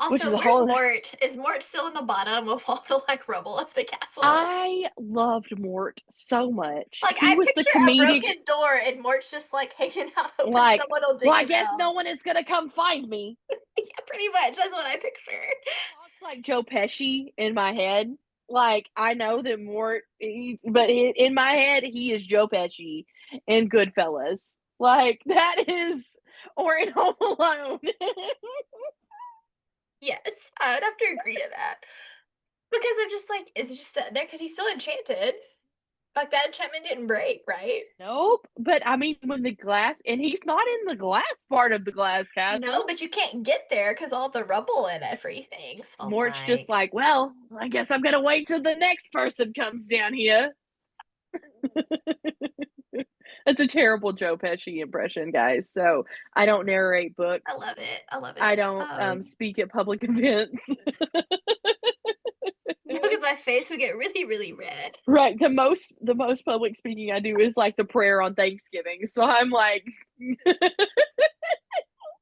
which is Also, a where's whole. Mort? Is Mort still in the bottom of all the like rubble of the castle? I loved Mort so much. Like, He I was the picture a comedic, broken door and Mort's just like hanging out open. like, Someone will well, dig I him guess no out. one is gonna come find me. Yeah, pretty much. That's what I picture. Talks like Joe Pesci in my head. Like I know that Mort, but in my head he is Joe Pesci in Goodfellas. Like that is, or in Home Alone. Yes, I would have to agree to that. Because I'm just like, it's just that there because he's still enchanted. Like that enchantment didn't break, right? Nope. But I mean, when the glass, and he's not in the glass part of the glass No, castle. but you can't get there because all the rubble and everything. So I'm Mort's just like, like, well, I guess I'm gonna wait till the next person comes down here. That's a terrible Joe Pesci impression, guys. So I don't narrate I books. love it. I love I it. don't speak at public events. Because my face would get really, really red. Right. The most public speaking I do is like the prayer on Thanksgiving. So I'm like,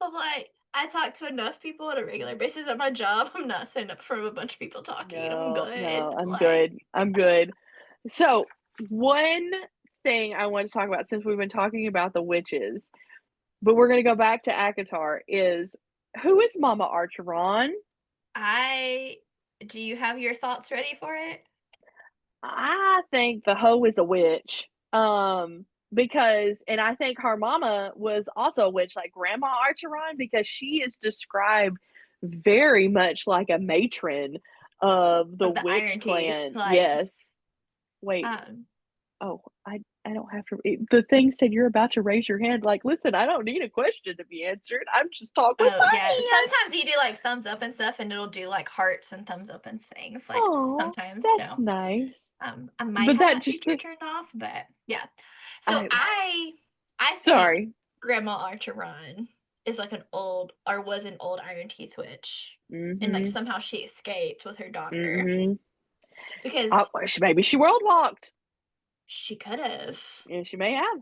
I'm like, I talk to enough people on a regular basis at my job. I'm not sitting up from a bunch of people talking. I'm no, good. no, I'm Like, good. I'm good. So one thing I want to talk about since we've been talking about the witches, but we're gonna go back to Akatar is who is Mama Archeron? I do you have your thoughts ready for it? I think the hoe is a witch. Because and I think her mama was also a witch, like Grandma Archeron, because she is described very much like a matron of the Of the witch Iron Teeth. clan. Like, Yes. Wait. um, Oh, I don't have to. The thing said you're about to raise your hand. Like, listen, I don't need a question to be answered. I'm just talking with oh my yeah. Sometimes hands. you do like thumbs up and stuff, and it'll do like hearts and thumbs up and things. Like Oh, sometimes, that's so nice. I might But have that that just feature turned off, but yeah. So I I think sorry. Grandma Archeron is like an old or was an old Iron Teeth witch. And like Mhm. somehow she escaped with her daughter. Mhm. Because Maybe she world walked. she could have. Yeah, she may have.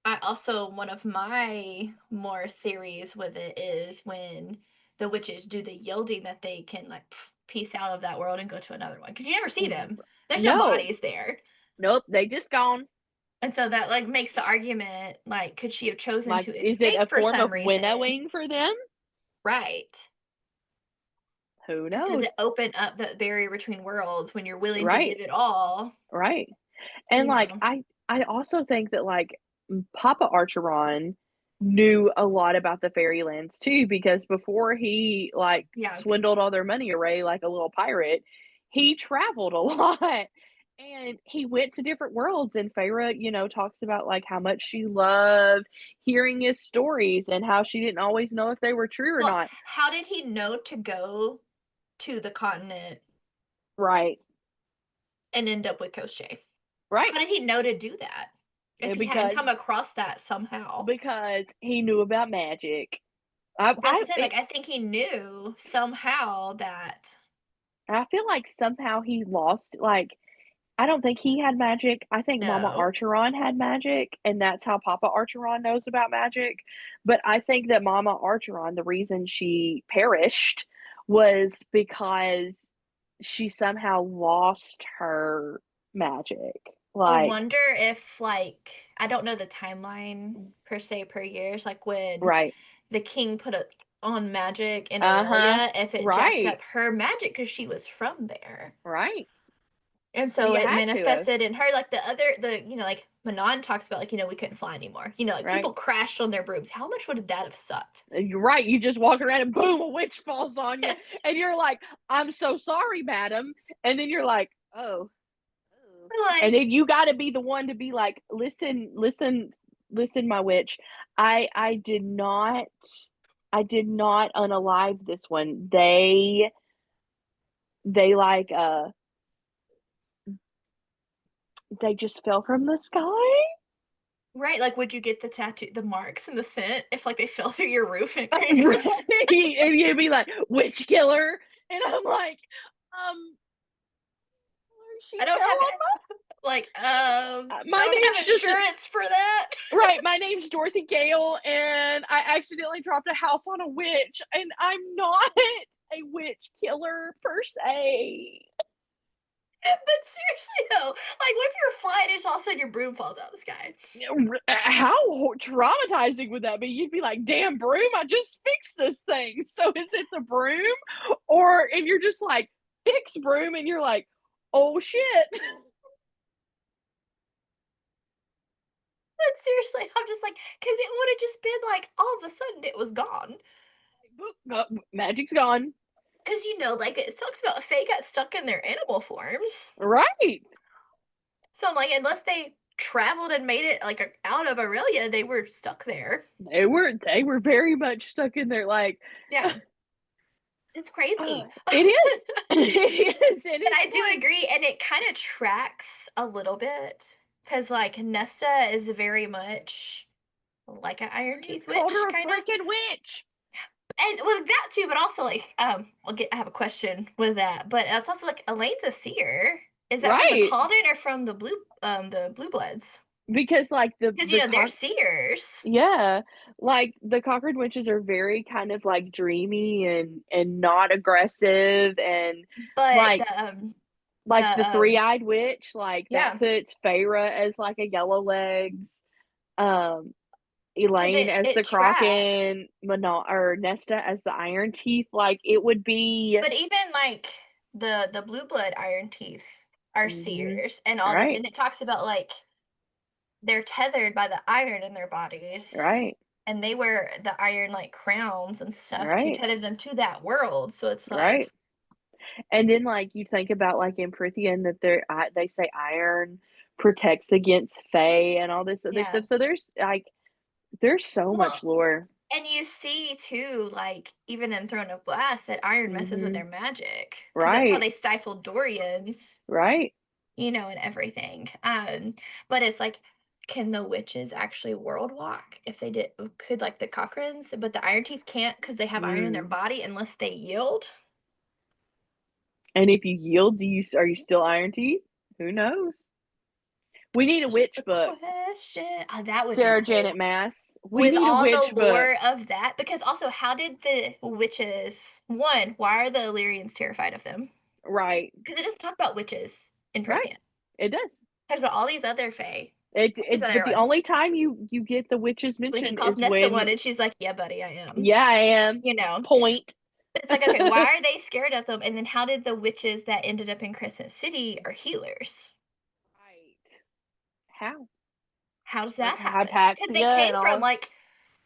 I also one of my more theories with it is when the witches do the yielding that they can like peace out of that world and go to another one because you never see them. There's no No. bodies there. Nope, they just gone. And so that like makes the argument like could she have chosen Like, to is it a escape for form some of reason? winnowing for them? Right. Who Because does knows? it open up that barrier between worlds when you're willing to Right, give it all, right. And you like know? I also think that like Papa Archeron knew a lot about the fairylands too, because before he like Yeah. swindled all their money away like a little pirate, he traveled a lot. And he went to different worlds, and Feyre, talks about like how much she loved hearing his stories and how she didn't always know if they were true or Well, not. how did he know to go to the continent Right. and end up with Coach J? Right. How did he know to do that? If And he hadn't because come across that somehow. he knew about magic. I That's I the thing, it, like I think he knew somehow that I feel like somehow he lost, like, I don't think he had magic. I think Mama no. Archeron had magic, and that's how Papa Archeron knows about magic. But I think that Mama Archeron, the reason she perished was because she somehow lost her magic. I Like, wonder if like I don't know the timeline per se per years, like when right. the king put it on magic in Uh-huh. Aurelia, if it jacked Right. up her magic because she was from there. Right. And so You it had to have. manifested in her like like Manon talks about like, we couldn't fly anymore. Like Right. people crashed on their brooms. How much would that have sucked? You're right. You just walk around and boom, a witch falls on you. And you're like, I'm so sorry, madam. And then you're like, oh, oh. And Like, then you got to be the one to be like, listen, listen, listen, my witch. I did not, I did not unalive this one. They like, they just fell from the sky. right, like would you get the tattoo, the marks and the scent if like they fell through your roof and Right. And you'd be like, witch killer. And I'm like, um, she I don't fell have on like I my don't name's have just insurance for that. right. My name's Dorothy Gale, and I accidentally dropped a house on a witch, and I'm not a witch killer per se. But seriously though, like what if you're flying and all of a sudden your broom falls out of the sky? How traumatizing would that be? You'd be like, "Damn broom! I just fixed this thing." So is it the broom, or and you're just like, "Fix broom," and you're like, "Oh shit!" But seriously, I'm just like, because it would have just been like all of a sudden it was gone. Magic's gone. Because like it talks about Fae got stuck in their animal forms. Right. So I'm like, unless they traveled and made it like out of Aurelia, they were stuck there. They were very much stuck in there, like, Yeah, it's crazy. it is. It is, and And I it's do like agree, and it kind of tracks a little bit because like Nesta is very much like an Iron they just Teeth called witch, her a kind of. freaking witch. And well, that too, but also like I have a question with that, but it's also like Elaine's a seer. Is that from the Right. Cauldron or from the Blue Bloods? Because like Because they're the seers, yeah, like the Cochran witches are very kind of like dreamy and not aggressive, and but like the the three-eyed witch, like that yeah, puts Feyre as like a yellow legs, um because Elaine it as it the tracks. Kraken, or Nesta as the Iron Teeth. Like it would be But even like the Blue Blood Iron Teeth are mhm, seers and all this, right, and it talks about like they're tethered by the iron in their bodies, right, and they wear the iron like crowns and stuff to right, tether them to that world. So it's like, right. And then, like, you think about, like, in Prithian that they say iron protects against Fae and all this other yeah. stuff. So there's so Well, much lore. and you see too, like even in Throne of Glass, that iron messes with their Mhm. magic because that's how Right. they stifled Dorians, Right. and everything. But it's like, can the witches actually world walk if they did? Could like the Cochrans, but the Iron Teeth can't because they have iron in their Mm. body unless they yield. And if you yield, are you still Iron Teeth? Who knows? We need a Just witch a book. question. Oh, that would be Sarah Janet cool. Mass. We With need a all the witch book. lore of that, because also, how did the witches, one, why are the Illyrians terrified of them? Right. Because it doesn't talk about witches in Right. Prothean. It It does. talks about all these other fae. other but the only ones. time you get the witches When he mentioned calls is Nesta when, one and she's like, yeah, buddy, I am. yeah, I am. You know. Point. But it's like, okay, why are they scared of them? And then how did the witches that ended up in Crescent City are healers? Right. How? How does Like that happen? Because they Hypaxia came and from all. like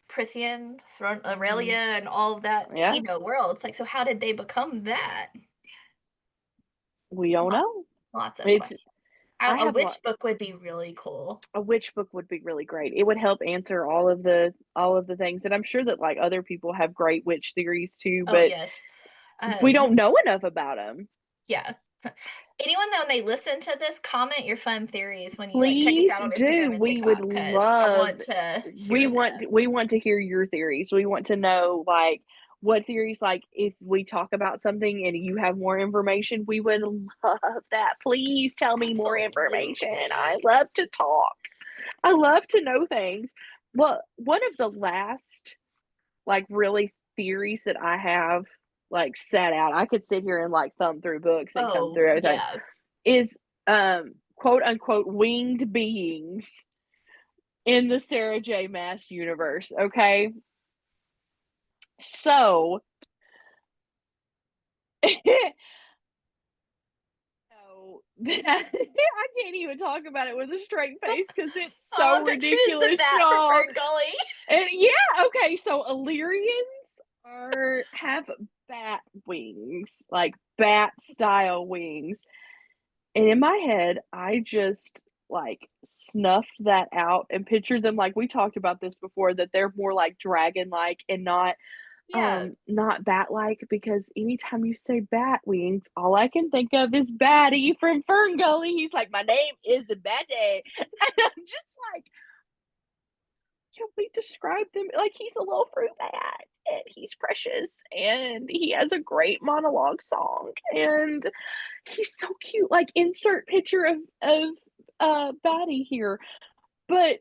Prithian, Aurelia, Mhm. and all of that, Yeah, world. It's like, so how did they become that? we don't Lot- know. Lots of It's questions. I A have witch book would be really cool. a witch book would be really great. It would help answer all of the things, and I'm sure that like other people have great witch theories too, Oh but yes. we Um, don't know enough about them. yeah. Anyone though, when they listen to this, comment your fun theories when you like check us Please out on do. Instagram and We would TikTok because I love want to we hear want them. we want to hear your theories. We want to know like what theories, like if we talk about something and you have more information, we would love that. Please tell me more information. I Absolutely. love to talk. I love to know things. Well, one of the last like really theories that I have like set out, I could sit here and like thumb through books and come Oh through everything, yeah. is quote unquote winged beings in the Sarah J. Maas universe. Okay. So so that I can't even talk about it with a straight face because it's so All I'm picturing is the ridiculous, bat from y'all. Fern Gully. And yeah, okay, so Illyrians are have bat wings, like bat style wings. And in my head, I just like snuffed that out and pictured them like we talked about this before, that they're more like dragon like and Yeah. not bat like, because anytime you say bat wings, all I can think of is Batty from Fern Gully. He's like, my name is Batty. And I'm just like, can we describe them? Like, he's a little fruit bat and he's precious and he has a great monologue song and he's so cute. Like, insert picture of Batty here. But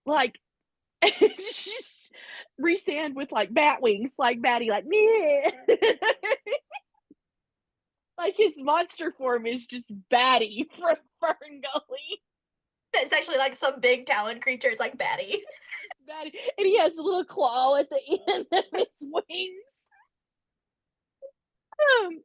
like it's just resand with like bat wings, like Batty, like meh. Like his monster form is just Batty from Fern Gully. It's actually like some big talon creature. It's like Batty. Batty, and he has a little claw at the end of his wings. Um,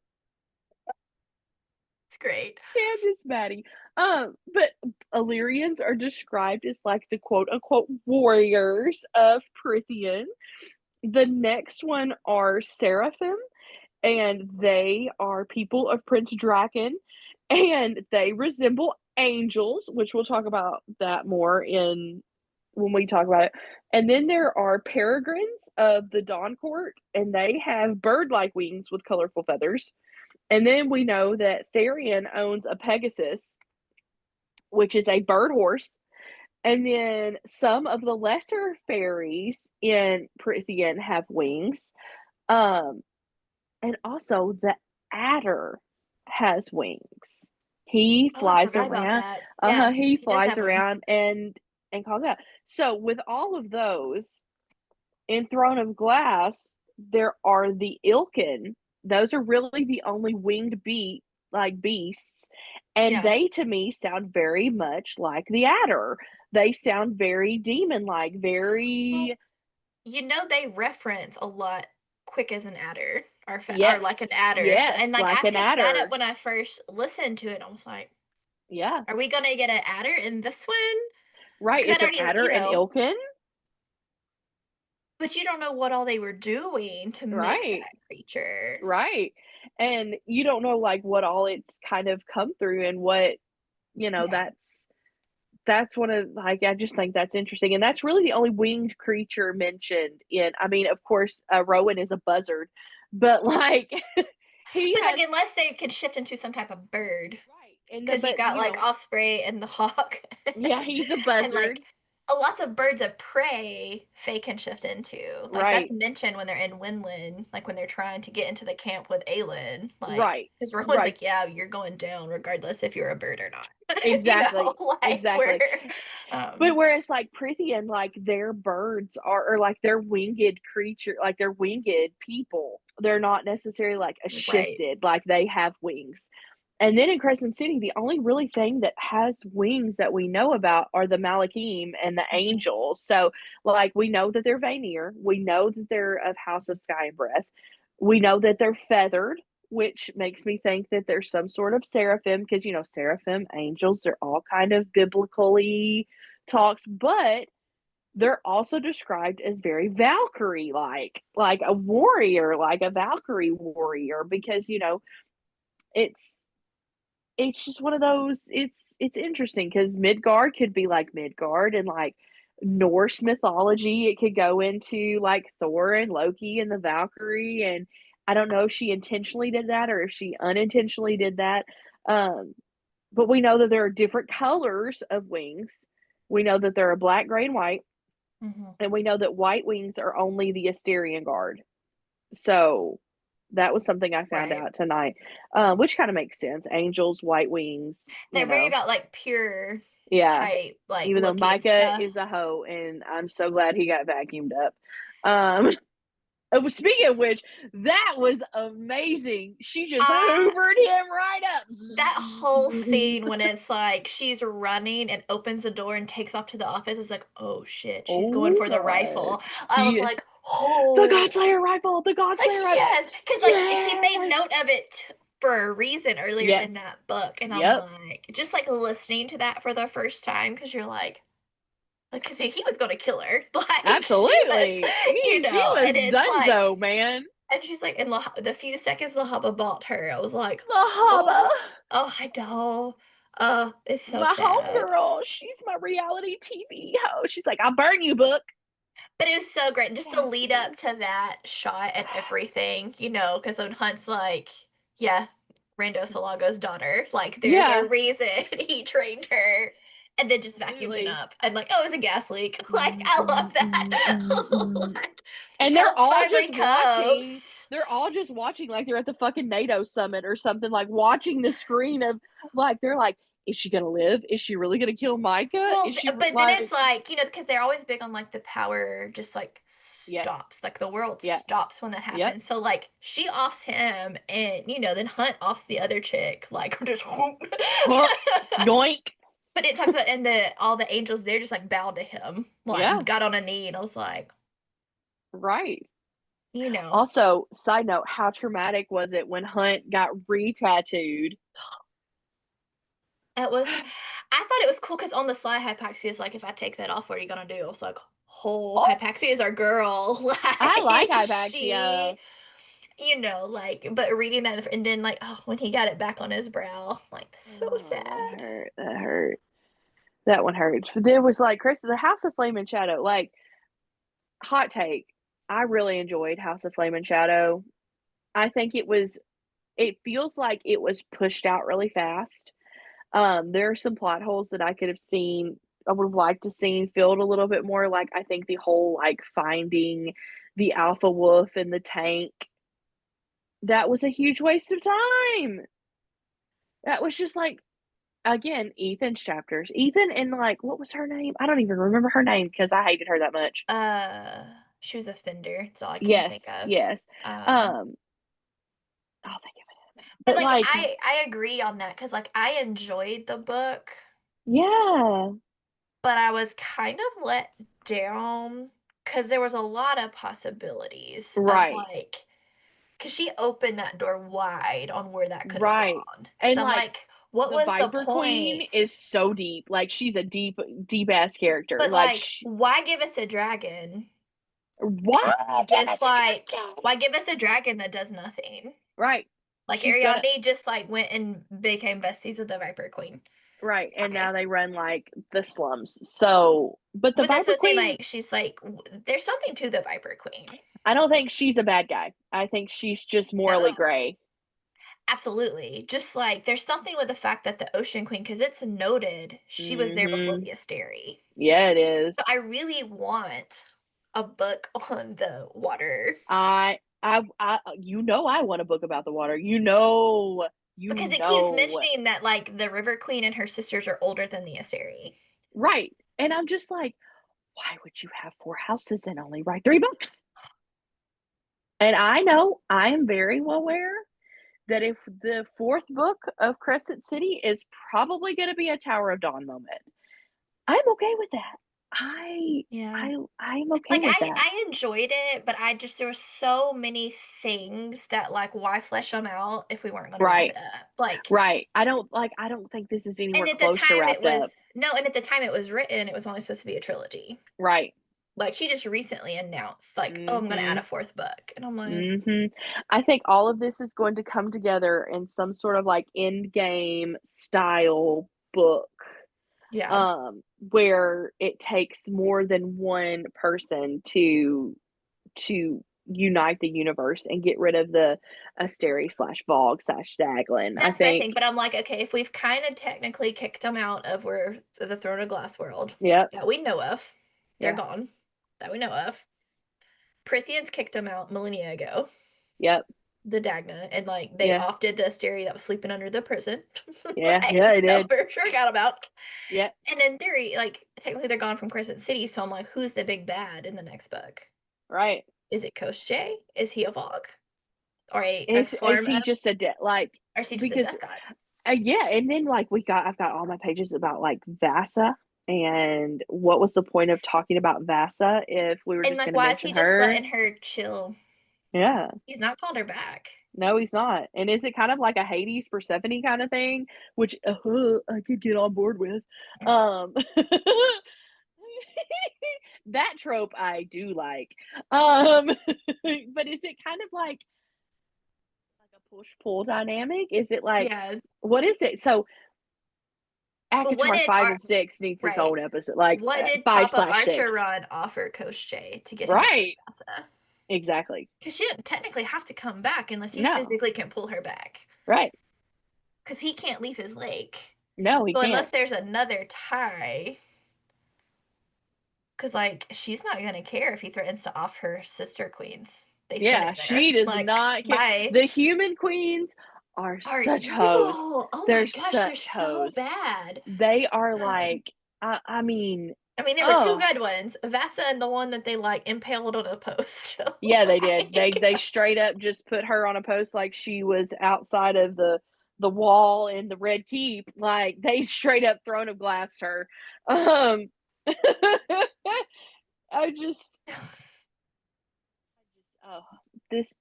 It's great. Candace Batty. But Illyrians are described as like the quote unquote warriors of Prithian. The next one are Seraphim, and they are people of Prince Draken, and they resemble angels, which we'll talk about that more in when we talk about it. And then there are peregrines of the Dawn Court, and they have bird-like wings with colorful feathers. And then we know that Therian owns a Pegasus, which is a bird horse. And then some of the lesser fairies in Prithian have wings. Um, and also the adder has wings. He Oh, I flies forgot about around. that. Yeah, He he does flies have wings. around and calls out. So with all of those in Throne of Glass, there are the Ilkin. Those are really the only winged like beasts, and Yeah. they to me sound very much like the adder. They sound very demon like, Well, very they reference a lot quick as an adder or like an yes, adder. So, and yes, like like I an picked that up adder. when I first listened to it. I was like, Yeah, are we gonna get an adder in this one? right. Because I'd It's an already, adder and Ilkin. but you don't know what all they were doing to make Right, that creature. right. And you don't know like what all it's kind of come through and what, Yeah. that's one of like I just think that's interesting. And that's really the only winged creature mentioned in, I mean, of course, Rowan is a buzzard, but like he But like has unless they could shift into some type of bird. right. And the Because you but got like Osprey and the hawk, yeah, he's a and buzzard. like a lots of birds of prey Faye can shift into. Like that's Right. mentioned when they're in Winland, like when they're trying to get into the camp with Aelin. Like Right. because Rowan's Right. like, yeah, you're going down regardless if you're a bird or not. Exactly. Like Exactly. we're But um whereas like Prithian, like their birds are, or like their winged creature, like they're winged people. They're not necessarily like a right. shifted, like they have wings. And then in Crescent City, the only really thing that has wings that we know about are the Malachim and the Mhm. angels. So, like, we know that they're Vanir. We know that they're of House of Sky and Breath. We know that they're feathered, which makes me think that there's some sort of seraphim, because, seraphim, angels, they're all kind of biblically talks, but they're also described as very Valkyrie like a warrior, like a Valkyrie warrior, because, it's it's just one of those. It's interesting because Midgard could be like Midgard and like Norse mythology. It could go into like Thor and Loki and the Valkyrie, and I don't know if she intentionally did that or if she unintentionally did that. Um, but we know that there are different colors of wings. We know that there are black, gray, and white, Mhm. and we know that white wings are only the Asterian guard. So that was something I found Right. out tonight, which kind of makes sense. Angels, white wings, They're very about like pure Yeah. type, like Even though looking Micah stuff. is a hoe, and I'm so glad he got vacuumed up. Um, speaking of It's which, that was amazing. She just I hoovered him right that whole up. scene when it's like she's running and opens the door and takes off to the office is like, oh shit, she's going Oh for the god. rifle. I was Yeah. like, The oh, Godslayer rifle, the it's like Godslayer rifle. yes, because like she made note Yes. of it for a reason earlier in Yes. that book, and I'm Yep. like, just like listening to that for the first time, because you're like, because he was going to kill her, like she was, Absolutely. She and was it's like, donezo, man. and she's like, in the few seconds Lahaba bought her, I was like, The hubba. oh, oh, I know. It's so My sad. homegirl. She's my reality TV hoe. She's like, I'll burn you, book. But it was so great. Just the lead Exactly. up to that shot and everything, because when Hunt's like, yeah, Rando Salago's daughter, like, there's a Yeah, reason he trained her. And then just vacuums it absolutely. up. And like, oh, it was a gas leak. Like, I love that. Like, And they're help all finally just watching. comes. They're all just watching like they're at the fucking NATO summit or something, like watching the screen of like they're like, is she gonna live? Is she really gonna kill Micah? Well, Is she but then it's like like, because they're always big on like the power just like yes. stops, like the world Yeah. stops when that Yep. happens. So like she offs him and then Hunt offs the other chick, like just Huh. Yoink. but it talks about and all the angels there just like bowed to him, like Yeah. got on a knee, and I was like, Right. you know, Also, side note, how traumatic was it when Hunt got re-tattooed? it was I thought it was cool because on the slide Hypaxia is like, if I take that off, what are you gonna do? I was like, whole Oh, Hypaxia is our girl. I like Like Hypaxia. she like, but reading that and then like, oh, when he got it back on his brow, like that's so Oh, that sad. hurt. That hurt. That one hurt. There was like Chris, the House of Flame and Shadow. Like, hot take. I really enjoyed House of Flame and Shadow. I think it feels like it was pushed out really fast. There are some plot holes that I could have seen, I would have liked to seen filled a little bit more. Like, I think the whole like finding the alpha wolf in the tank, that was a huge waste of time. That was just like, again, Ethan's chapters. Ethan and like, what was her name? I don't even remember her name because I hated her that much. Uh, she was a fender. That's all I can think Yes, of. yes. Um, Um, I'll think of it in a minute. but But like like, I agree on that because like I enjoyed the book, yeah, but I was kind of let down because there was a lot of possibilities of right, like, because she opened that door wide on where that could have right. gone. Because And I'm like, like, what the was the Viper Queen point? is so deep. Like, she's a deep ass character. But Like, like, why give us a dragon? And you what? Give just us a like, dragon. why give us a dragon that does nothing? Right. Like She's gonna Ariadne just like went and became besties with the Viper Queen. right. And now Okay. they run like the slums. So, but the But that's Viper what I'm saying. Queen, Like, she's like, there's something to the Viper Queen. I don't think she's a bad guy. I think she's just morally No, gray. absolutely. Just like, there's something with the fact that the Ocean Queen, because it's noted she was there before Mm-hmm. the Asteri. Yeah, it So is. I really want a book on the water I want a book about the water. You because it keeps know, mentioning that like the River Queen and her sisters are older than the Asteri. right. And I'm just like, why would you have four houses and only write three books? And I know I am very well aware that if the 4th book of Crescent City is probably gonna be a Tower of Dawn moment. I'm okay with that. I Yeah. I'm okay Like, with I that. I enjoyed it, but I just there were so many things that, like, why flesh them out if we weren't gonna wrap Right, it up? Like, right. I don't think this is and anywhere at the close to time it wrapped up. was no, and at the time it was written, it was only supposed to be a trilogy. Right. Like, she just recently announced, like, "Oh, I'm gonna add Mhm. a 4th book," and I'm like, Mhm. I think all of this is going to come together in some sort of, like, end game style book, yeah. where it takes more than one person to unite the universe and get rid of the Asteri/Vogue/Daglin. I That's my think thing, but I'm like, "Okay, if we've kinda technically kicked them out of where the Throne of Glass world yep, that we know of, they're yeah, gone, that we know of. Prithians kicked them out millennia ago, yep, the Dagna, and, like, they yeah, offed the Asteri that was sleeping under the prison. yeah, yeah, Like, it so did. we're sure got 'em out. Yep, And in theory, like, technically they're gone from Crescent City, so I'm like, who's the big bad in the next book? right. Is it Koschei? Is he a Vogue? Or a Is form he of, just a like, or is he just a because death god? yeah, and then, like, I've got all my pages about, like, Vasa, and what was the point of talking about Vasa if we were And, just like, gonna why is mention he just her? letting her chill? Yeah. He's not called her back. No, he's not, and is it kind of like a Hades Persephone kinda thing? Which, I could get on board with. Um, that trope I do like. Um, but is it kind of like a push-pull dynamic? Is it like Yeah. what is it? So, But what ACOTAR did 5 our and 6 needs its right. own episode, like, What did Papa 5/6. Archeron offer Koschei to get him to take Right, Vasa? exactly. Because she didn't technically have to come back unless he No, physically can pull her back. right. Because he can't leave his lake. No, he So can't. unless there's another tie, because like she's not gonna care if he threatens to off her sister queens. They sent Yeah, it there. she does Like, not care. bye. The human queens are Are such hoes. evil. Oh They're my gosh, they're such so hoes. bad. They are Um, like, I mean, I mean, there were two oh, good ones, Vasa and the one that they like impaled on a post. yeah, they did. Like, They straight up just put her on a post like she was outside of the wall in the Red Keep. Like they straight up thrown of glassed her. Um I just oh, this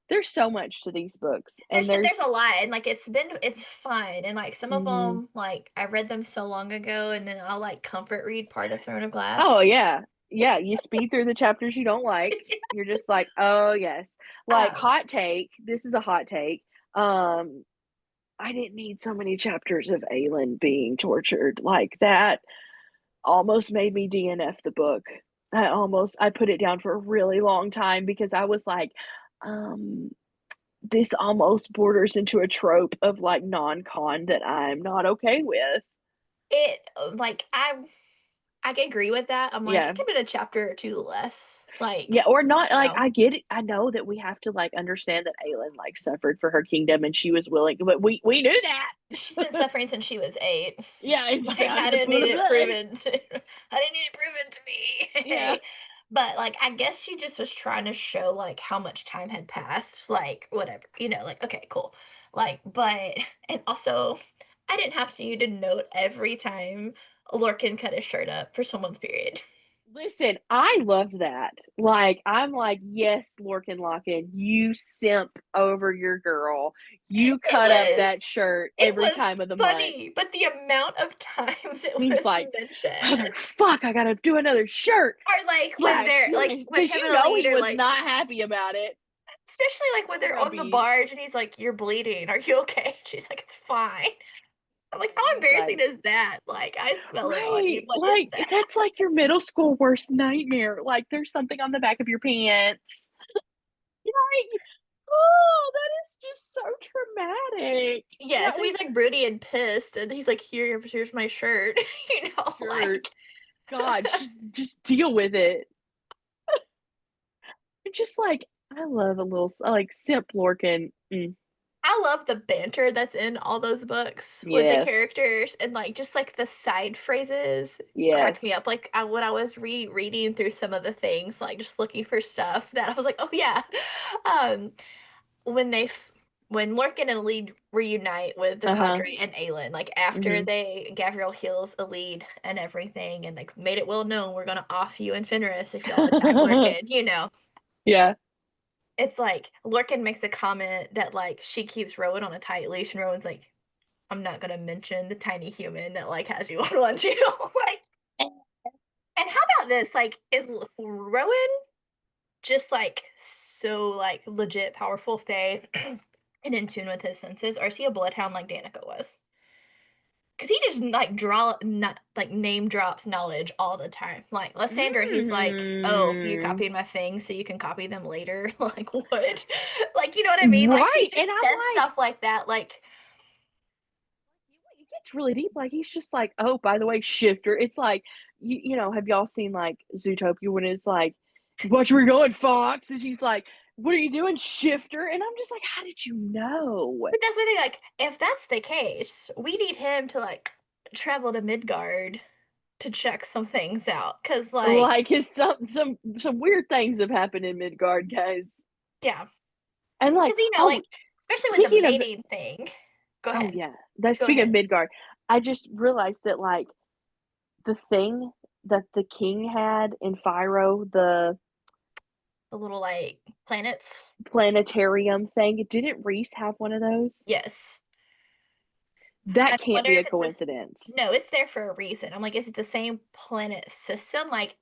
there's so much to these books and there's there's a lot, and like it's fun, and like some of mhm. them, like I read them so long ago, and then I'll like comfort read part of Throne of Glass. Oh, yeah. Yeah, you speed through the chapters you don't like. You're just like, "Oh, yes." Like, um, hot take, this is a hot take, um, I didn't need so many chapters of Aelin being tortured, like, that almost made me DNF the book. I put it down for a really long time because I was like, um, "This almost borders into a trope of, like, non-con that I'm not okay with." like I agree with that. I'm like, Yeah. it could have been a chapter or two less. Yeah, Like, or not, you like, know, I get it. I know that we have to, like, understand that Aelin, like, suffered for her kingdom and she was willing but we knew that. she's been suffering since she was 8. Yeah, and Like, out I of the didn't pool need of it blood. proven to I didn't need it proven to me. Yeah. Hey. But like I guess she just was trying to show like how much time had passed, like whatever, like okay, cool. Like, but and also I didn't have to you to note every time Lorcan cut his shirt up for someone's period. Listen, I love that. Like, I'm like, "Yes, Lorcan Locken, you simp over your girl. You It cut up was that shirt it every was time of the month." funny, but the amount of times it He's was like, mentioned. "Motherfuck, I gotta do another shirt." Or like when Yeah, they're like when because him you and know Elite he are was like not happy about it. especially like when Poor they're on the grubby. barge and he's like, "You're bleeding. Are you okay?" She's like, "It's fine." I'm like, And "How he's like embarrassing is that?" Like, "I smell it on you. right, What is like, that?" that's like your middle school worst nightmare, like, there's something on the back of your pants. Like, oh, that is just so traumatic. Yeah, That so he's, was like, broody and pissed, and he's like, Here's my shirt." shirt. Like God, just deal with it. Just like, I love a little like, simp Lorcan. I love the banter that's in all those books with the Yes. characters and, like, just, like, the side phrases cracked me Yes. up, like, when I was rereading through some of the things, like, just looking for stuff that I was like, "Oh, yeah." Um, when they when Lorcan and Elide reunite with the Uh-huh. cadre and Aelin, like after Hmm. they Gavriel heals Elide and everything, and like made it well known we're gonna off you and Fenris if y'all attack Lorcan, you know. Yeah. It's like Lorcan makes a comment that like she keeps Rowan on a tight leash, and Rowan's like, I'm not gonna mention the tiny human that like has you on one too. Like, and how about this? Like, is Rowan just like so like legit powerful Fae and in tune with his senses, or is he a bloodhound like Danica was? Because he just like draw not like name drops knowledge all the time. Like Lysandra, he's like, "Oh, you Mm. copied my things, so you can copy them later." Like what? Like you know what I mean? Like he Right. just And I'm says like, stuff like that. Like it gets really deep. Like he's just like, oh, by the way, shifter. It's like, you know, have y'all seen like Zootopia when it's like, watch where you're going, Fox? And she's like, what are you doing, shifter? And I'm just like, how did you know? but that's the thing. Like if that's the case, we need him to like travel to Midgard to check some things out. Cause like Like his some weird things have happened in Midgard, guys. yeah, And like, because you know oh, like especially with the speaking of, mating thing. Go oh ahead. yeah, that Go speaking of ahead. Midgard, I just realized that like the thing that the king had in Phiro, the The little like planets. planetarium thing, didn't Reese have one of those? Yes. I That can't wonder be a if it's this. coincidence. No, it's there for a reason. I'm like, is it the same planet system? Like,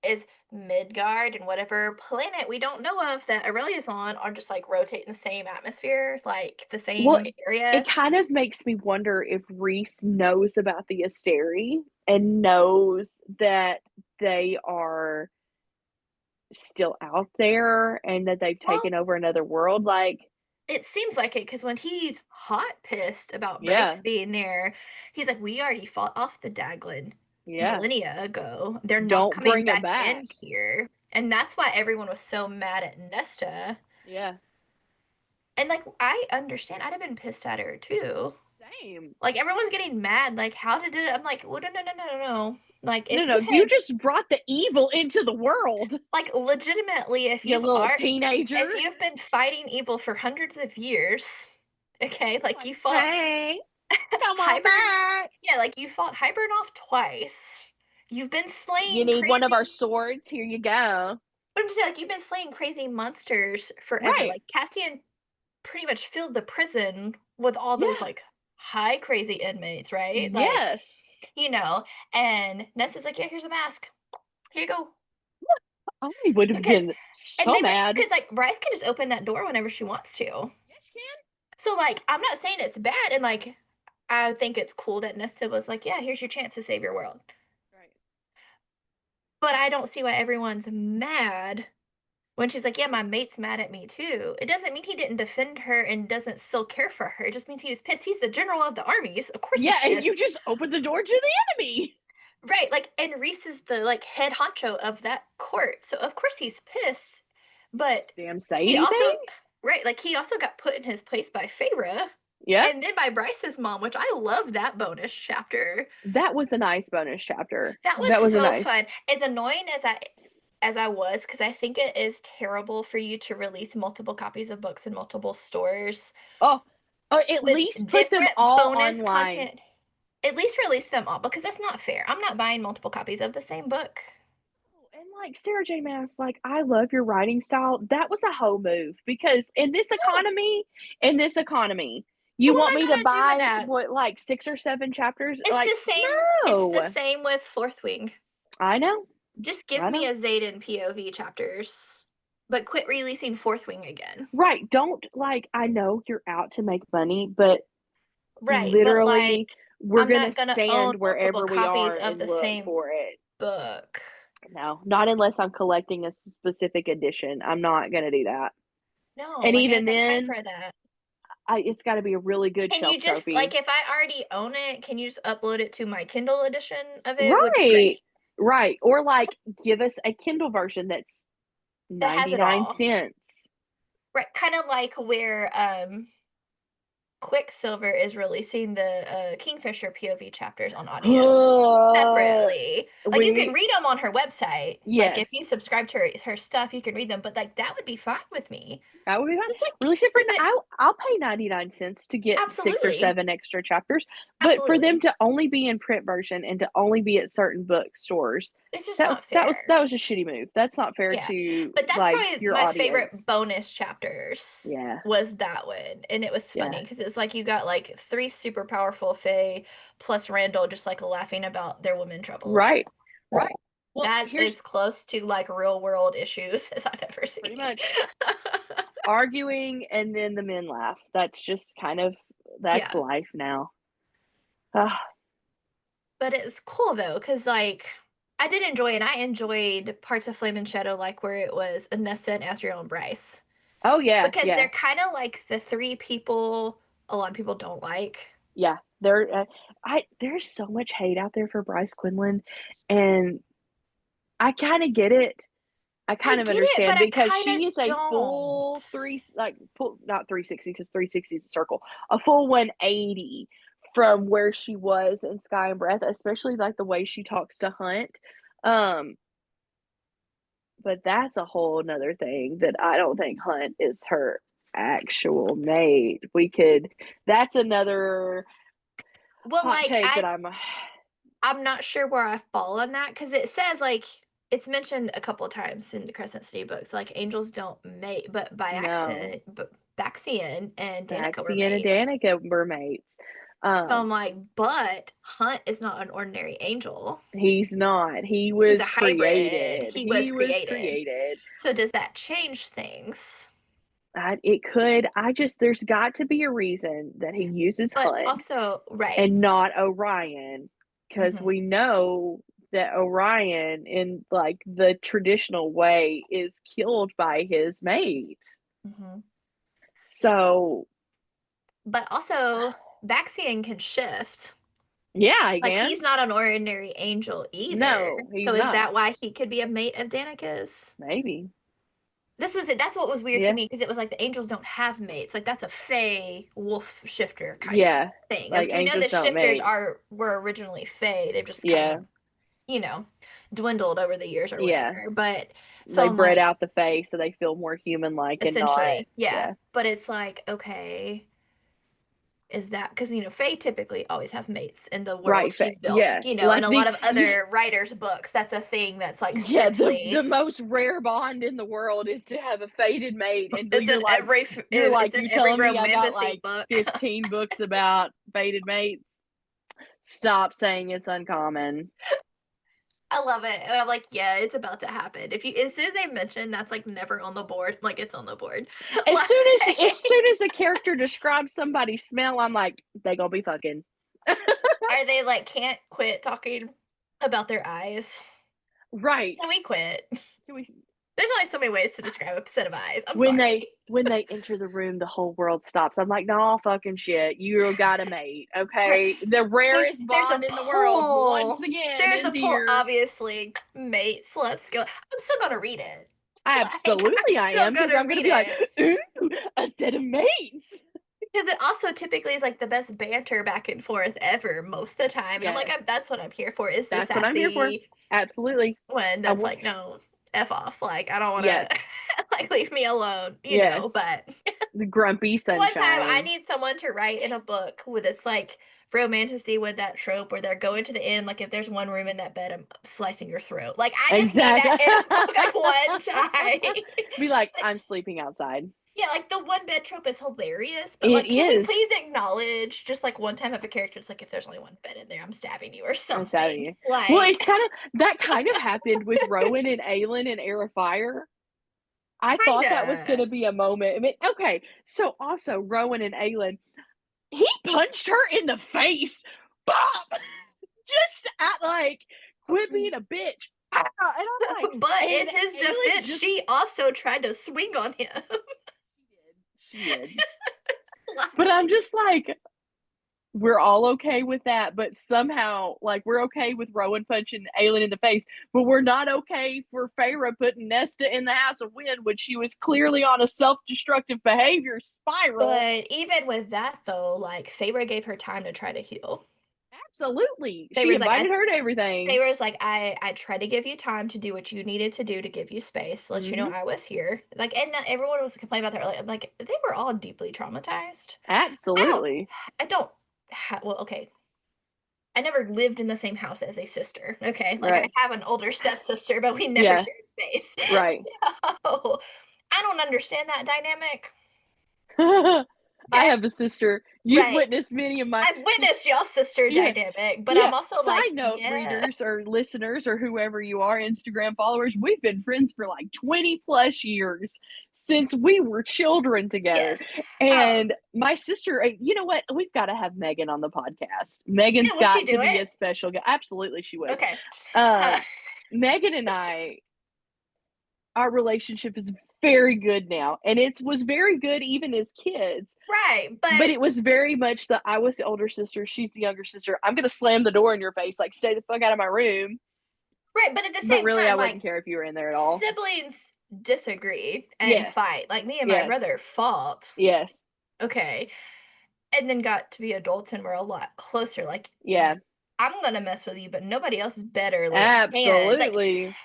is Midgard and whatever planet we don't know of that Aurelia's on are just like rotating the same atmosphere, like the Well, same it area? kind of makes me wonder if Reese knows about the Asteri and knows that they are still out there and that they've Well, taken over another world. Like, it seems like it because when he's hot pissed about Bryce yeah, being there, he's like, we already fought off the Daglin yeah, millennia ago. They're not don't coming bring it back in back. here. And that's why everyone was so mad at Nesta. Yeah, And like, I understand. I'd have been pissed at her too. same. Like, everyone's getting mad. Like, how did it? I'm like, well, no, no, no, no, no, no. Like, No, if no, you you had, just brought the evil into the world, like, legitimately, you little teenager. if you've been fighting evil for hundreds of years, okay, like Like, you fought hey, come on Hybern, back. yeah, like you fought Hybern off twice. You've been You slaying need one of our crazy. swords? Here you go. But I'm just saying, like, you've been slaying crazy monsters forever. Right. Like, Cassian pretty much filled the prison with all those, Yeah. like, high crazy inmates, right? Like, Yes. you know, and Ness is like, yeah, here's a mask. Here you go. I would have Because, been and so they, mad. because, like, Bryce can just open that door whenever she wants to. Yes, you can. So, like, I'm not saying it's bad. And, like, I think it's cool that Nessa was like, yeah, here's your chance to save your world. Right. But I don't see why everyone's mad when she's like, yeah, my mate's mad at me too. It doesn't mean he didn't defend her and doesn't still care for her. It just means he was pissed. He's the general of the armies. Of course Yeah, he's and you pissed. just opened the door to the enemy. Right, like, and Reese is the like head honcho of that court. So of course he's pissed. But Damn, say he anything? also right, like he also got put in his place by Feyre Yeah. and then by Bryce's mom, which I love that bonus chapter. That was a nice bonus chapter. That was That was a so nice. fun. As annoying as I was, because I think it is terrible for you to release multiple copies of books in multiple stores Oh, oh, at with least put them different all bonus online. content. At least release them all because that's not fair. I'm not buying multiple copies of the same book. And like Sarah J. Maas, like I love your writing style. That was a hoe move because No. in this economy, you Well, what want am I me to gonna do with buy that? what like 6 or 7 chapters? It's Like the same. It's the no, same with Fourth Wing. I know, Just give I me know. a Zayden POV chapters, but quit releasing Fourth Wing again. Right? Don't like. I know you're out to make money, but Right, but literally, like, we're I'm gonna not gonna own stand multiple wherever we copies are of and the look same for it. book. No, not unless I'm collecting a specific edition. I'm not gonna do that. No, And like I even have no time then, for that. it's got to be a really good Can you shelf just like trophy. if I already own it, can you just upload it to my Kindle edition of it? Would be Right. great. Right. Or like give us a Kindle version that's That has it 99 all. cents. Right, kind of like where Quicksilver is releasing the Kingfisher POV chapters on audio separately. Like you can We read them on her website. Like if yes. you subscribe to her stuff, you can read them, but like that would be fine with me. That would be fine. Just like Release it for skim it. I'll pay 99 cents to get 6 or Absolutely. 7 extra chapters, but for them Absolutely. to only be in print version and to only be at certain bookstores, It's just that not was that was fair. that was a shitty move. That's not fair Yeah. to But that's like probably your my favorite audience. bonus chapters Yeah. was that one. And it was Yeah. funny because it's like you got like three super powerful Fae plus Randall just like laughing about their women troubles. Right. Right. Well, That here's is close to like real world issues as I've ever pretty seen. much arguing and then the men laugh. That's just kind of that's Yeah. life now. Ah, But it's cool though, because like I did enjoy it. I enjoyed parts of Flame and Shadow, like where it was Anessa and Asriel and Bryce. oh yeah, Because yeah. they're kind of like the three people a lot of people don't like. Yeah, there's so much hate out there for Bryce Quinlan, and I kind of get it. I I kind of get it, understand but I because kind she is of a don't. full three, like full, not 360 because 360 is a circle, a full 180 from where she was in Sky and Breath, especially like the way she talks to Hunt. Um, but that's a whole nother thing that I don't think Hunt is her actual mate. That's another Well, hot like take that I'm not sure where I fall on that because it says like it's mentioned a couple of times in the Crescent City books, like angels don't mate, but by no. accident, but Baxian and Danica were Baxi and mates. Danica were mates. So I'm Um, like, but Hunt is not an ordinary angel. he's not. He He's a was hybrid. created. He was He was created. created. So does that change things? It could. There's got to be a reason that he uses But Hunt also, right. and not Orion, because Hmm. we know that Orion, in like the traditional way, is killed by his mate. Hmm. So, But also, Baxian can shift. yeah, I Like can. he's not an ordinary angel either. No, So he's is not. that why he could be a mate of Danica's? Maybe. This was it. That's what was weird to Yeah. me because it was like the angels don't have mates. Like that's a Fey wolf shifter kind of Yeah. thing. Like We know angels the don't shifters mate. were originally Fey. They've just kind Yeah. of, you know, dwindled over the years or Yeah. whatever. But so They I'm bred like, out the face so they feel more human like and not. essentially, yeah. Yeah. But it's like, okay, is that because Fae typically always have mates in the world Right. she's built, Yeah. and Like a lot of other writers' books, that's a thing that's like yeah, the strictly most rare bond in the world is to have a fated mate. And it's in every you every telling me I got romantasy like book. 15 books about fated mates? Stop saying it's uncommon. I love it. And I'm like, yeah, it's about to happen. If you as soon as they mention that's like never on the board, like it's on the board. As soon Like as a character describes somebody's smell, I'm like, they gonna be fucking. are they like can't quit talking about their eyes? Right. Can we quit? Can we There's only so many ways to describe a set of eyes. I'm when sorry. they enter the room, the whole world stops. I'm like, no, fucking shit. You got a mate, Right. okay? The rarest There's a bond in the world, once pull. again, There's is a pull, here. obviously. Mates, let's go. I'm still gonna read it. Like, I'm Absolutely, I still am because gonna I'm gonna read be like, it. ooh, a set of mates. Because it also typically is like the best banter back and forth ever most of the time. And I'm like, Yes, that's what I'm here for, is the that's what I'm here for. sassy Absolutely. one I that's will. like, no, F off. Like, I don't want to, Yes, like, leave me alone, yes. But The grumpy one time I sunshine. need someone to write in a book with it's like romantasy with that trope where they're going to the end. Like, if there's one room in that bed, I'm slicing your throat. Like, I just need Exactly. that in a book, like, one time. Be like, Like, I'm sleeping outside. yeah, like the one bed trope is hilarious, but It like, can we please is. acknowledge just like one time of a character? It's like if there's only one bed in there, I'm stabbing you or I'm stabbing something. you. Well, Like, it's kind of that kind of happened with Rowan and Aelin and Air of Fire. I thought that was going kinda. to be a moment. I mean, okay, so also Rowan and Aelin, he punched her in the face. Bop! Just at like, quit being a bitch. And I'm like, But in and his Aelin defense, just she also tried to swing on him. she did. But Like, I'm just like, we're all okay with that, but somehow, like, we're okay with Rowan punching Aelin in the face, but we're not okay for Feyre putting Nesta in the House of Wind when she was clearly on a self-destructive behavior spiral. but even with that though, like Feyre gave her time to try to heal. absolutely. They She was like, invited her to everything. I tried to give you time to do what you needed to do to give you space, let you know Hmm. I was here. Like, and everyone was complaining about that. Like, they were all deeply traumatized. I don't, Absolutely. I don't, well, okay. I never lived in the same house as a sister. Okay. Like, I Right. have an older stepsister, but we never Yeah. shared space. Right. So, I don't understand that dynamic. I Okay. have a sister. You've Right. witnessed many of my. I've witnessed y'all's sister Yeah. dynamic, but Yeah. I'm also like, Side note, yeah. readers or listeners or whoever you are, Instagram followers, we've been friends for like 20 plus years since we were children together. Yes. And my sister, you know what? We've got to have Megan on the podcast. Yeah, Megan's will she got to do be it? a special guest. Absolutely, she would. Okay. Uh, Um, Megan and I, our relationship is very good now. And it was very good even as kids. right, But but it was very much the I was the older sister, she's the younger sister. I'm gonna slam the door in your face, like stay the fuck out of my room. right, but at the But same really, I time, wouldn't like care if you were in there at all. siblings disagree and Yes, fight. Like me and my yes, brother fought, yes, okay, and then got to be adults and we're a lot closer. Like yeah, I'm gonna mess with you, but nobody else better lay a hand. Like, absolutely.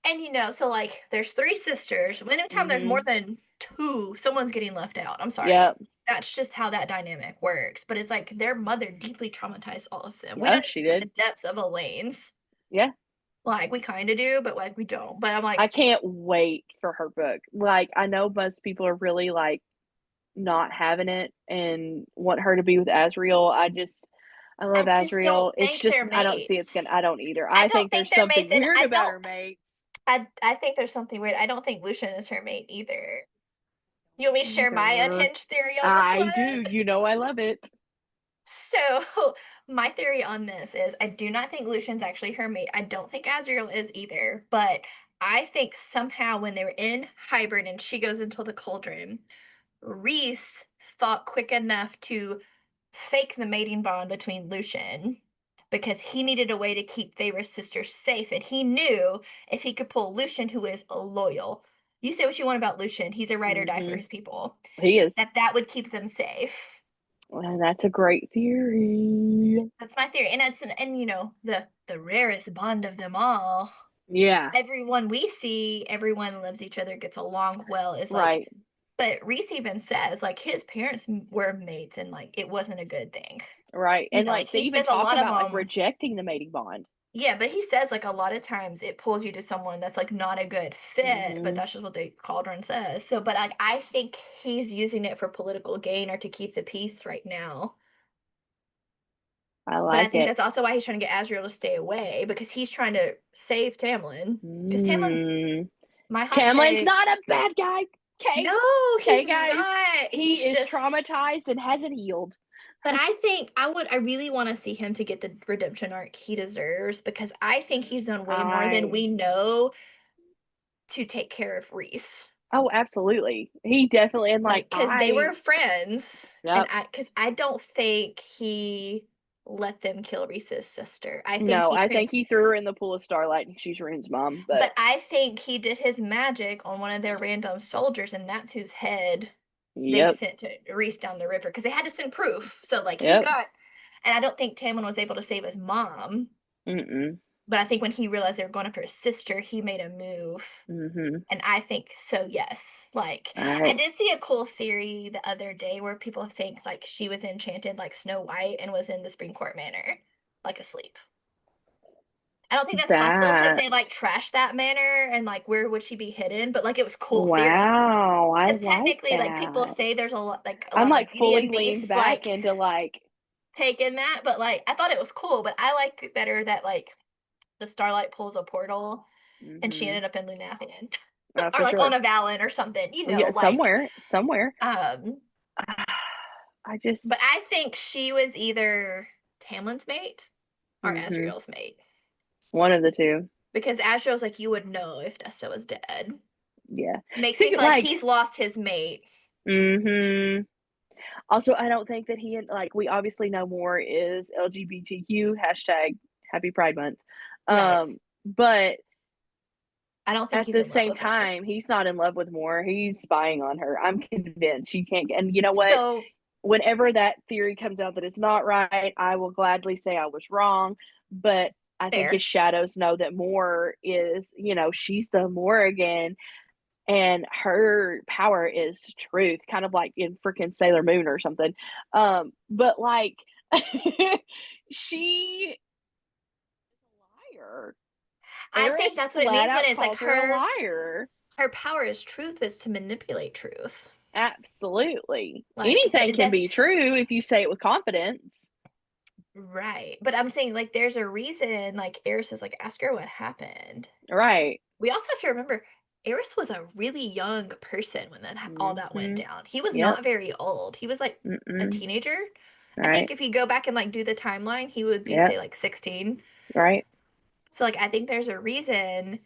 and so like there's three sisters. Anytime there's more Mm-hmm. than two, someone's getting left out. I'm sorry. Yep. That's just how that dynamic works. But it's like their mother deeply traumatized all of them. We Yeah, don't she even get did. the depths of Elaine's. Yeah. Like we kind of do, but like we don't. But I'm like, I can't wait for her book. Like, I know most people are really like not having it and want her to be with Asriel. I love I just don't Asriel. It's think just they're I don't see it's gonna mates. I don't either. I I don't think think there's they're something mates, and weird about her mates. I think there's something weird. I don't think Lucian is her mate either. You want me to share my Either. unhinged theory on this I one? do. You know I love it. So, my theory on this is I do not think Lucian's actually her mate. I don't think Azriel is either, but I think somehow when they were in hybrid and she goes into the cauldron, Reese thought quick enough to fake the mating bond between Lucian because he needed a way to keep Feyre's sisters safe, and he knew if he could pull Lucian, who is loyal. You say what you want about Lucian, he's a ride or die for Hmm. his people. He is. That would keep them safe. Well, that's a great theory. That's my theory, and and the rarest bond of them all. Yeah. Everyone we see, everyone loves each other, gets along well. Is like, Right. but Reese even says like his parents were mates, and like it wasn't a good thing. Right. And Like like they he even says a talk lot of about like them. rejecting the mating bond. Yeah, but he says like a lot of times it pulls you to someone that's like not a good fit, but Hmm. that's just what the cauldron says. So, but like I think he's using it for political gain or to keep the peace right now. I But I like think it. that's also why he's trying to get Azriel to stay away because he's trying to save Tamlin. Because Tamlin, Mm. my hot Tamlin's take, not a bad guy. Okay. no, Okay, he's guys. not. He He's is just. traumatized and hasn't healed. But I think I really want to see him to get the redemption arc he deserves because I think he's done way more than I we know to take care of Reese. Oh, absolutely. He definitely and like Like, because they I were friends, and Yep. because I don't think he let them kill Reese's sister. I think No, he I think trans, he threw her in the pool of starlight and she's Rune's mom, but but I think he did his magic on one of their random soldiers, and that's whose head they yep. sent to Reese down the river because they had to send proof. So, like, he Yep. got, and I don't think Tamlin was able to save his mom, Mm-mm. but I think when he realized they were going after his sister, he made a move. Mm-hmm. And I think so, yes. Like, All I right. did see a cool theory the other day where people think like she was enchanted like Snow White and was in the Spring Court Manor, like asleep. I don't think that's possible since That they like trashed that manor and like where would she be hidden? But like it was cool theory. wow, I Because like technically, like people that. say there's a lot like a I'm lot of like Beauty fully and leaned Beasts back like into like taking that, but like I thought it was cool, but I like it better that like the Starlight pulls a portal and she mm-hmm. ended up in Lunathian. Or For like on sure. a Valen or something, Yeah, like somewhere. um I but just I think she was either Tamlin's mate or mm-hmm. Asriel's mate. One of the two. Because Asriel's like you would know if Nesta was dead. Yeah. Makes me See, feel like like he's lost his mate. mm-hmm. Also, I don't think that he and like we obviously know more is LGBTQ hashtag Happy Pride Month. Right. But I don't think at he's the in love same with her. time, he's not in love with Moore. He's spying on her. I'm convinced. You can't. And you know what? So whenever that theory comes out that it's not right, I will gladly say I was wrong. But I think his Fair. shadows know that Moore is, she's the Morrigan, and her power is truth, kind of like in freaking Sailor Moon or something. But like, she is a liar. I think Eris that's what it flat means when out it's like calls her a liar. her power is truth is to manipulate truth. Absolutely. Like Anything can that's be true if you say it with confidence. right. But I'm saying like there's a reason like Eris is like ask her what happened. Right. We also have to remember Eris was a really young person when all that went Mm-hmm. down. He was Yep. not very old. He was like a Mm-mm. teenager. I think Right. if you go back and like do the timeline, he would be Yep. say like 16. Right. So like I think there's a reason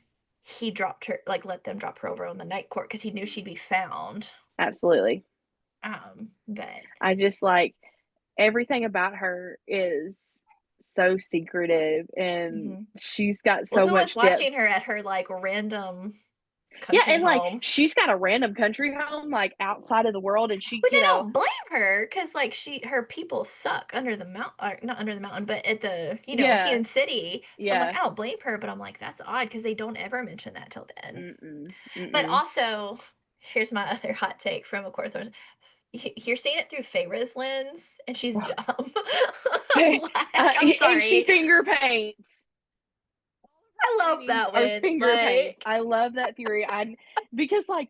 he dropped her like let them drop her over on the night court because he knew she'd be found. Absolutely. But I just like everything about her is so secretive, and mhm. she's got Well, so who was much depth. watching her at her like random Yeah, country and like home? she's got a random country home like outside of the world, and she, Which I don't blame her because like her people suck under the mountain, or not under the mountain, but at the yeah, Hewn City. So I'm like, yeah. I don't blame her, but I'm like, that's odd because they don't ever mention that till then. Mm-mm. But Mm-mm. also, here's my other hot take from A Court of Thorns. You're seeing it through Feyre's lens, and she's dumb. Like, I'm And she sorry. finger paints. I love Paintings that are one. finger paints. Like, I love that theory. I because like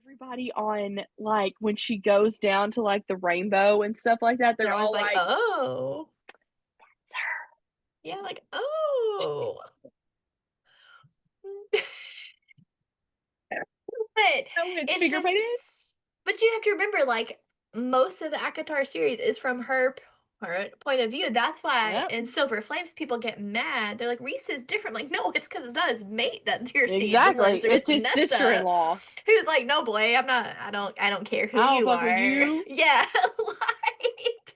everybody on like when she goes down to like the rainbow and stuff like that, they're they're always all like, like, oh, "It's her." yeah, like, oh. But No, it's it's finger painted. just, but you have to remember, like, most of the Akatar series is from her point of view. That's why Yep, in Silver Flames people get mad. They're like, Reese is different. Like, no, it's because it's not his mate that you're seeing the exactly. lens through. It's It's his Nesta, sister-in-law. who's like, no, boy, I'm not. I don't care who I don't you fuck with are. you, Yeah, like,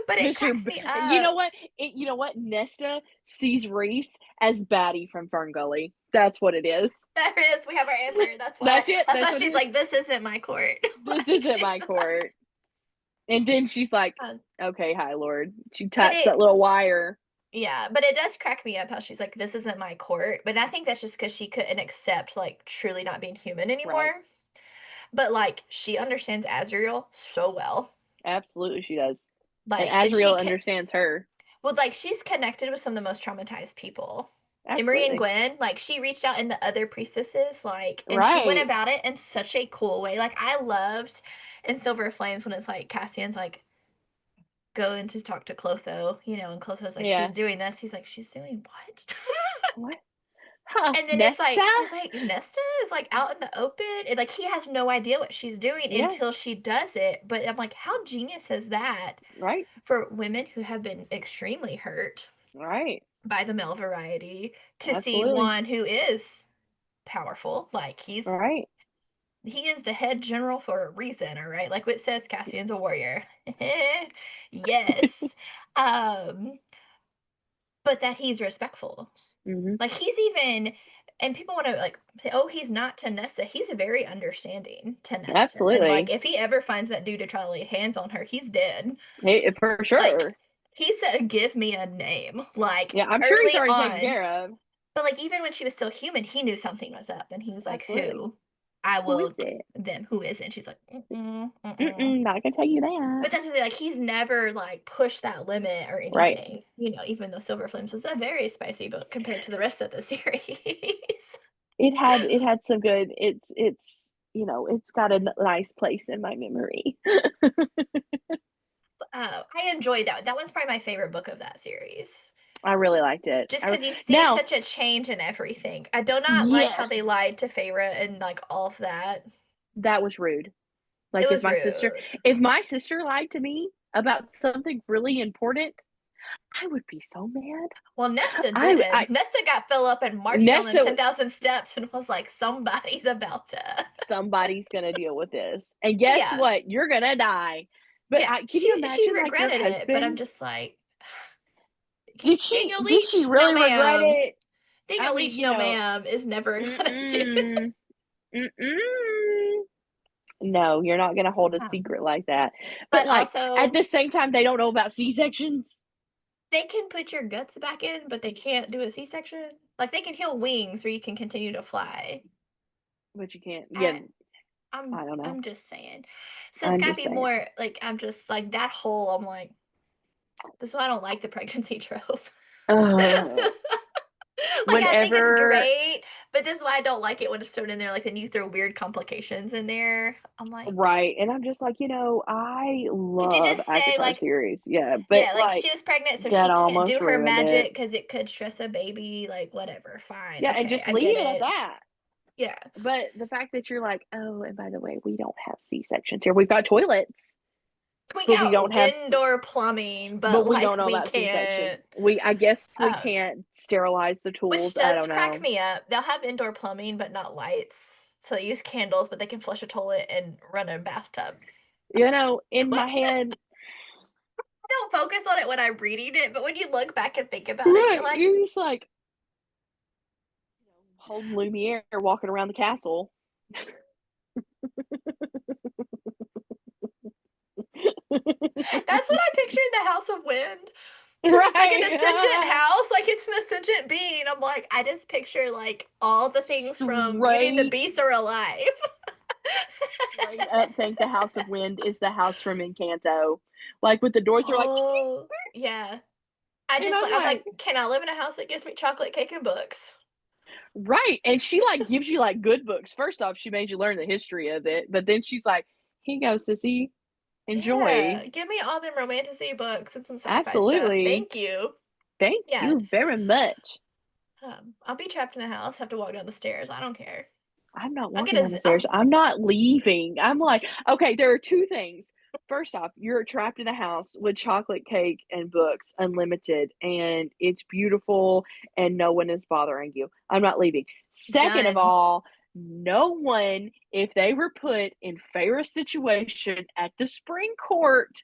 but it Mister. cracks me You know up. what? You know what? Nesta sees Reese as Batty from Fern Gully. That's what it is. There it is. We have our answer. That's why. That's it. That's That's why what it she's is. like, this isn't my court. This Like isn't she's my not. court. And then she's like, okay, High Lord. She But taps it that little wire. Yeah, but it does crack me up how she's like, this isn't my court. But I think that's just because she couldn't accept, like, truly not being human Right. anymore. But, like, she understands Azriel so well. Absolutely, she does. And Like, and Azriel understands her. well, like, she's connected with some of the most traumatized people. Emery and Absolutely. Gwen, like, she reached out in the other priestesses, like, and she went Right. about it in such a cool way. Like, I loved in Silver Flames when it's like Cassian's like, going to talk to Clotho, and Clotho's like, she's Yeah. doing this. He's like, she's doing what? What? Huh. And then it's Nesta? like he's like Nesta is like out in the open and like he has no idea what she's doing Yeah. until she does it. But I'm like, how genius is that Right. for women who have been extremely hurt Right. by the male variety to see Absolutely. one who is powerful, like Right. he is the head general for a reason, all right? Like what says Cassian's a warrior. Yes. Um, but that he's respectful. Hmm. Like he's even, and people want to like say, "Oh, he's not to Nesta." He's very understanding to Nesta, and like Absolutely. if he ever finds that dude to try to lay hands on her, he's dead. Hey, for Like sure. he said, "Give me a name." Like Yeah, I'm sure he's early already taken on, care of. but like even when she was still human, he knew something was up, and he was like, Absolutely. "Who?" I Who is will it? them. Who is it? She's like, mm-mm, mm-mm. Mm-mm, not gonna tell you that. But that's the thing, like he's never like pushed that limit or Right. anything, even though Silver Flames is a very spicy book compared to the rest of the series. It had some good. It's got a nice place in my memory. I enjoyed that. That one's probably my favorite book of that series. I really liked it. Just because you see Now, such a change in everything. I do not like how they yes, lied to Feyre and like all of that. that was rude. It Like was rude. if my sister lied to me about something really important, I would be so mad. Well, Nesta I didn't. Nesta got Philip and marched down them Nessa, 10,000 steps and was like, somebody's about to. somebody's gonna deal with this, and guess Yeah. what? You're gonna die. But Yeah. can you She imagine like your regretted it, but I'm husband? just like, Did she Daniel did she Leach? No, really regret ma'am. it? I Daniel mean, Leach, no, ma'am, is never gonna do. mm-mm, mm-mm. No, you're not gonna hold a Um, secret like that. But but like at also, the same time, they don't know about C-sections. they can put your guts back in, but they can't do a C-section. Like they can heal wings where you can continue to fly. But you can't. Yeah, I I don't know. I'm just saying. So it's I'm gotta just be saying. more like I'm just like that whole I'm like, this is why I don't like the pregnancy trope. Uh, Like I think it's whenever great, but this is why I don't like it when it's thrown in there. Like then you throw weird complications in there. I'm like, right, and I'm just like, I could you love just say ACOTAR like, series, yeah, but yeah, like like she was pregnant, so that she can't almost do her ruined it. magic because it could stress a baby. Like whatever, fine, Yeah, and okay, just I leave get it at it. that. Yeah, But the fact that you're like, oh, and by the way, we don't have C-sections here. We've got toilets, we but we got don't have indoor plumbing, but but we don't like know we about can't. C-sections. I guess we Um, can't sterilize the which tools. I does don't crack know. me up. They'll have indoor plumbing, but not lights. So they use candles, but they can flush a toilet and run a bathtub. In my What? head, I don't focus on it when I'm reading it, but when you look back and think about it, you're right? like, You're just like holding Lumiere walking around the castle. that's what I pictured the House of Wind. Because it's like an ascendant Right. house, like it's an ascendant being. I'm like, I just picture like all the things from Beauty and the Straight Beast are alive. straight up think the House of Wind is the house from Encanto. Like with the doors are like Oh, yeah. I and just I'm like I'm like, like, can I live in a house that gives me chocolate cake and books? right. And she like gives you like good books. First off, she made you learn the history of it, but then she's like, here you go, sissy. Enjoy. Yeah, give me all them romantasy books and some sci-fi stuff. Absolutely. Thank you. Thank Yeah. you very much. I'll be trapped in a house, have to walk down the stairs. I don't care. I'm not I'll get walking a down the stairs. I'm not leaving. I'm like, okay, there are two things. First off, you're trapped in a house with chocolate cake and books, unlimited, and it's beautiful, and no one is bothering you. I'm not leaving. Second of done. all, no one, if they were put in Feyre's situation at the spring court,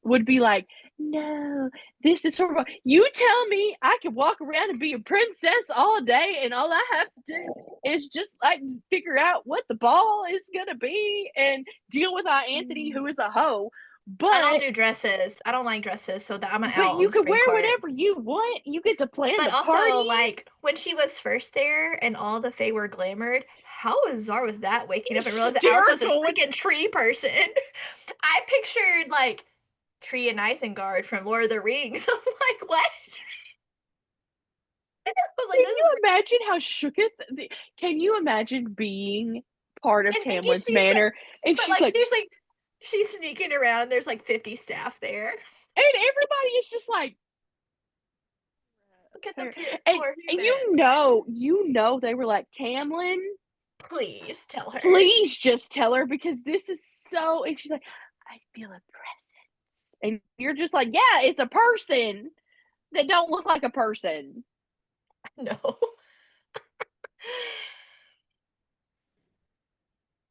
would be like, no, this is horrible. You tell me I can walk around and be a princess all day, and all I have to do is just like figure out what the ball is gonna be and deal with our Anthony, Mm. who is a hoe. I don't But do dresses. I don't like dresses, so that I'm but out on you the can Supreme wear Court. whatever you want. You get to plan But the also, like, parties. when she was first there and all the Fae were glamored, how bizarre was that waking up and realizing that Alice was a Hysterical. freaking tree person? I pictured, like, Tree and Isengard from Lord of the Rings. I'm like, what? I was like, Can this you is. imagine how shooketh? Can you imagine being part of And thinking Tamlin's she's like, manor and but she's like, like, seriously, she's sneaking around. There's like 50 staff there. and everybody is just like, Look at the fair. poor And human. they were like, Tamlin, Please tell her. please just tell her because this is so. And she's like, I feel a presence, and you're just like, yeah, it's a person that don't look like a person. No.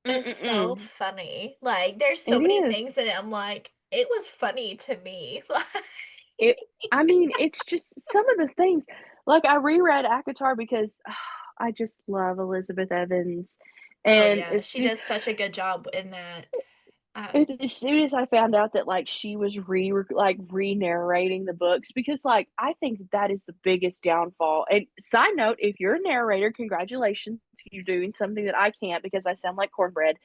It's so Mm-mm-mm. funny. Like, there's so It many is. things that I'm like, it was funny to me. Like, It. I mean, it's just some of the things. Like I reread ACOTAR because I just love Elizabeth Evans, oh and yeah, she does such a good job in that. as soon as I found out that like she was re-narrating the books because like I think that is the biggest downfall. And side note, if you're a narrator, congratulations, you're doing something that I can't because I sound like cornbread.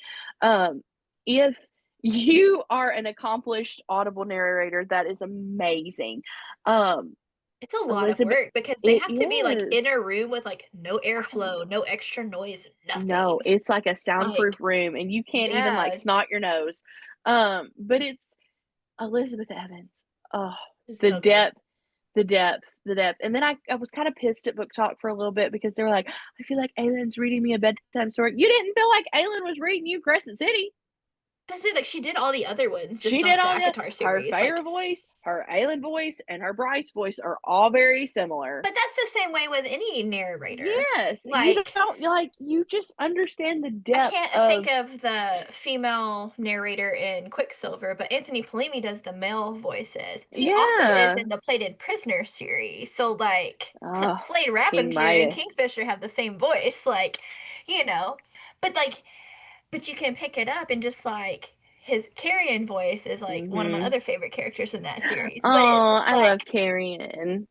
If you are an accomplished audible narrator, that is amazing. Um, It's a lot of Elizabeth, work because they it have to be like in is. a room with like no airflow, no extra noise, No, nothing. it's like a soundproof Like, room, and you can't even like yeah, snot your nose. But it's Elizabeth Evans. Oh, it's the so good. depth, the depth. And then I was kind of pissed at Book Talk for a little bit because they were like, I feel like Aylin's reading me a bedtime story. You didn't feel like Aylin was reading you Crescent City. That's it, like she did all the other ones, just She did not the all the ACOTAR her series. Feyre Like, voice, her Aylin voice, and her Bryce voice are all very similar. but that's the same way with any narrator. Yes, you Like, don't like you just understand the I depth can't think of of the female narrator in Quicksilver, but Anthony Palimi does the male voices. He also is yeah. in the Plated Prisoner series. So, like, Oh, Slade King Raffinger and Midas. Kingfisher have the same voice. Like, you know, but like, but you can pick it up and just like his carrion voice is like one of my Mhm. other favorite characters in that series. But it's Oh, just I love like Carrion.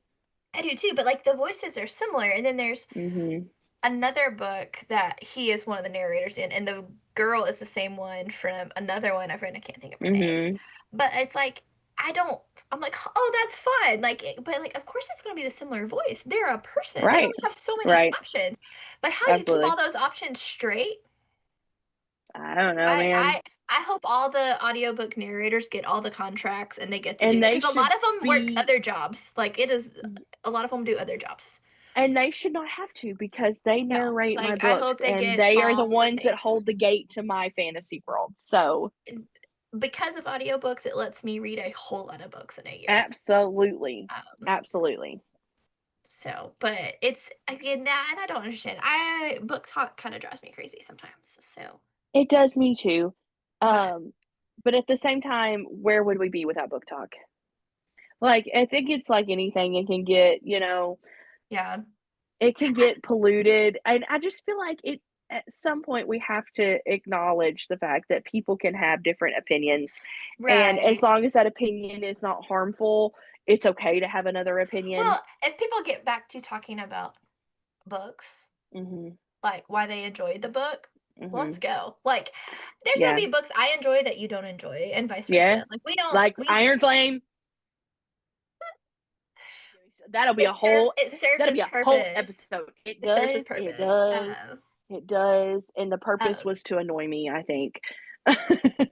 I do too, but like the voices are similar. And then there's Mhm. another book that he is one of the narrators in, and the girl is the same one from another one I've read. I can't think of her name, Mhm. but it's like I don't. I'm like, oh, that's fun. Like, but like, of course, it's going to be the similar voice. They're a person. They Right. only have so many Right. options. But how do you keep all Absolutely. those options straight? I don't know, I man. I I hope all the audiobook narrators get all the contracts and they get to do And that they because a lot should of them work be other jobs. Like it is, a lot of them do other jobs. and they should not have to because they No, narrate my like I books hope they and get they are the all the ones that things. hold the gate to my fantasy world. So, Because of audiobooks, it lets me read a whole lot of books in a year. absolutely. Um, Absolutely. but it's again that, and I don't understand. I book talk kind of drives me crazy sometimes. So, It does me too. but Um, but at the same time, where would we be without book talk? Like, I think it's like anything, it can get, yeah, it can I, get polluted. And I just feel like it at some point we have to acknowledge the fact that people can have different opinions. And as right. long as that opinion is not harmful, it's okay to have another opinion. Well, if people get back to talking about books, Mhm. like why they enjoyed the book, let's Mhm. go. Like, there's gonna Yeah. be books I enjoy that you don't enjoy, and vice Yeah. versa. Like, we don't Like we Iron Flame. That'll be it a serves whole it serves that'll its be a whole purpose. episode. It It serves its does. It purpose. does. It does. And the purpose Um, was to annoy me, I think. I'm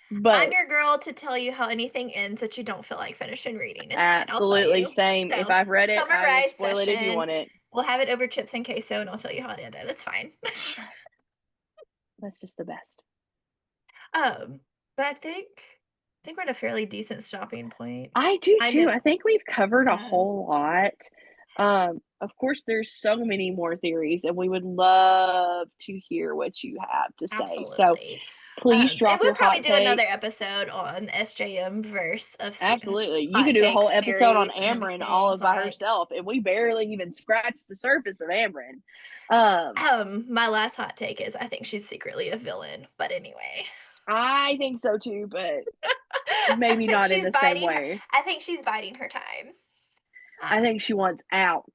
But your girl to tell you how anything ends that you don't feel like finishing reading. It's fine. I'll tell absolutely you. same. If So, I've read it, I will summarize spoil it if you session. want it. We'll have it over chips and queso, and I'll tell you how it ended. It's fine. That's just the best. um, but I think we're at a fairly decent stopping point. I do I too. know. I think we've covered a Um, whole lot. Of course, there's so many more theories, and we would love to hear what you have to say. So Absolutely. please And drop we'll your probably hot do another takes. episode on SJM verse of Absolutely. You hot could do a whole takes, episode on theories, and Amryn everything. all by Like, herself, and we barely even scratched the surface of Amryn. Um, my last hot take is I think she's secretly a villain. But anyway. I think so too, but I maybe think not in she's the same biding her. way. I think she's biding her time. I Um, think she wants out.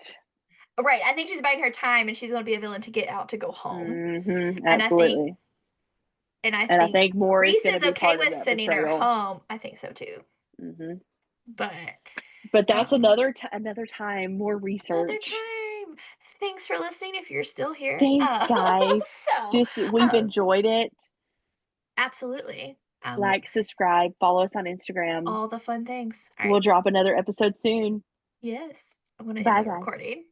right. I think she's biding her time, and she's going to be a villain to get out to go home. And I think, Absolutely. and I And I think think more is Reese going to is be okay part of with that sending her betrayal. home. I think so too. hmm But But that's um, another time, more another research. time. Thanks for listening. If you're still here, Thanks, guys. so This we've enjoyed it. absolutely. Like, subscribe, follow us on Instagram. All the fun things. All We'll right. drop another episode soon. Yes. I want to end Bye, the guys. recording.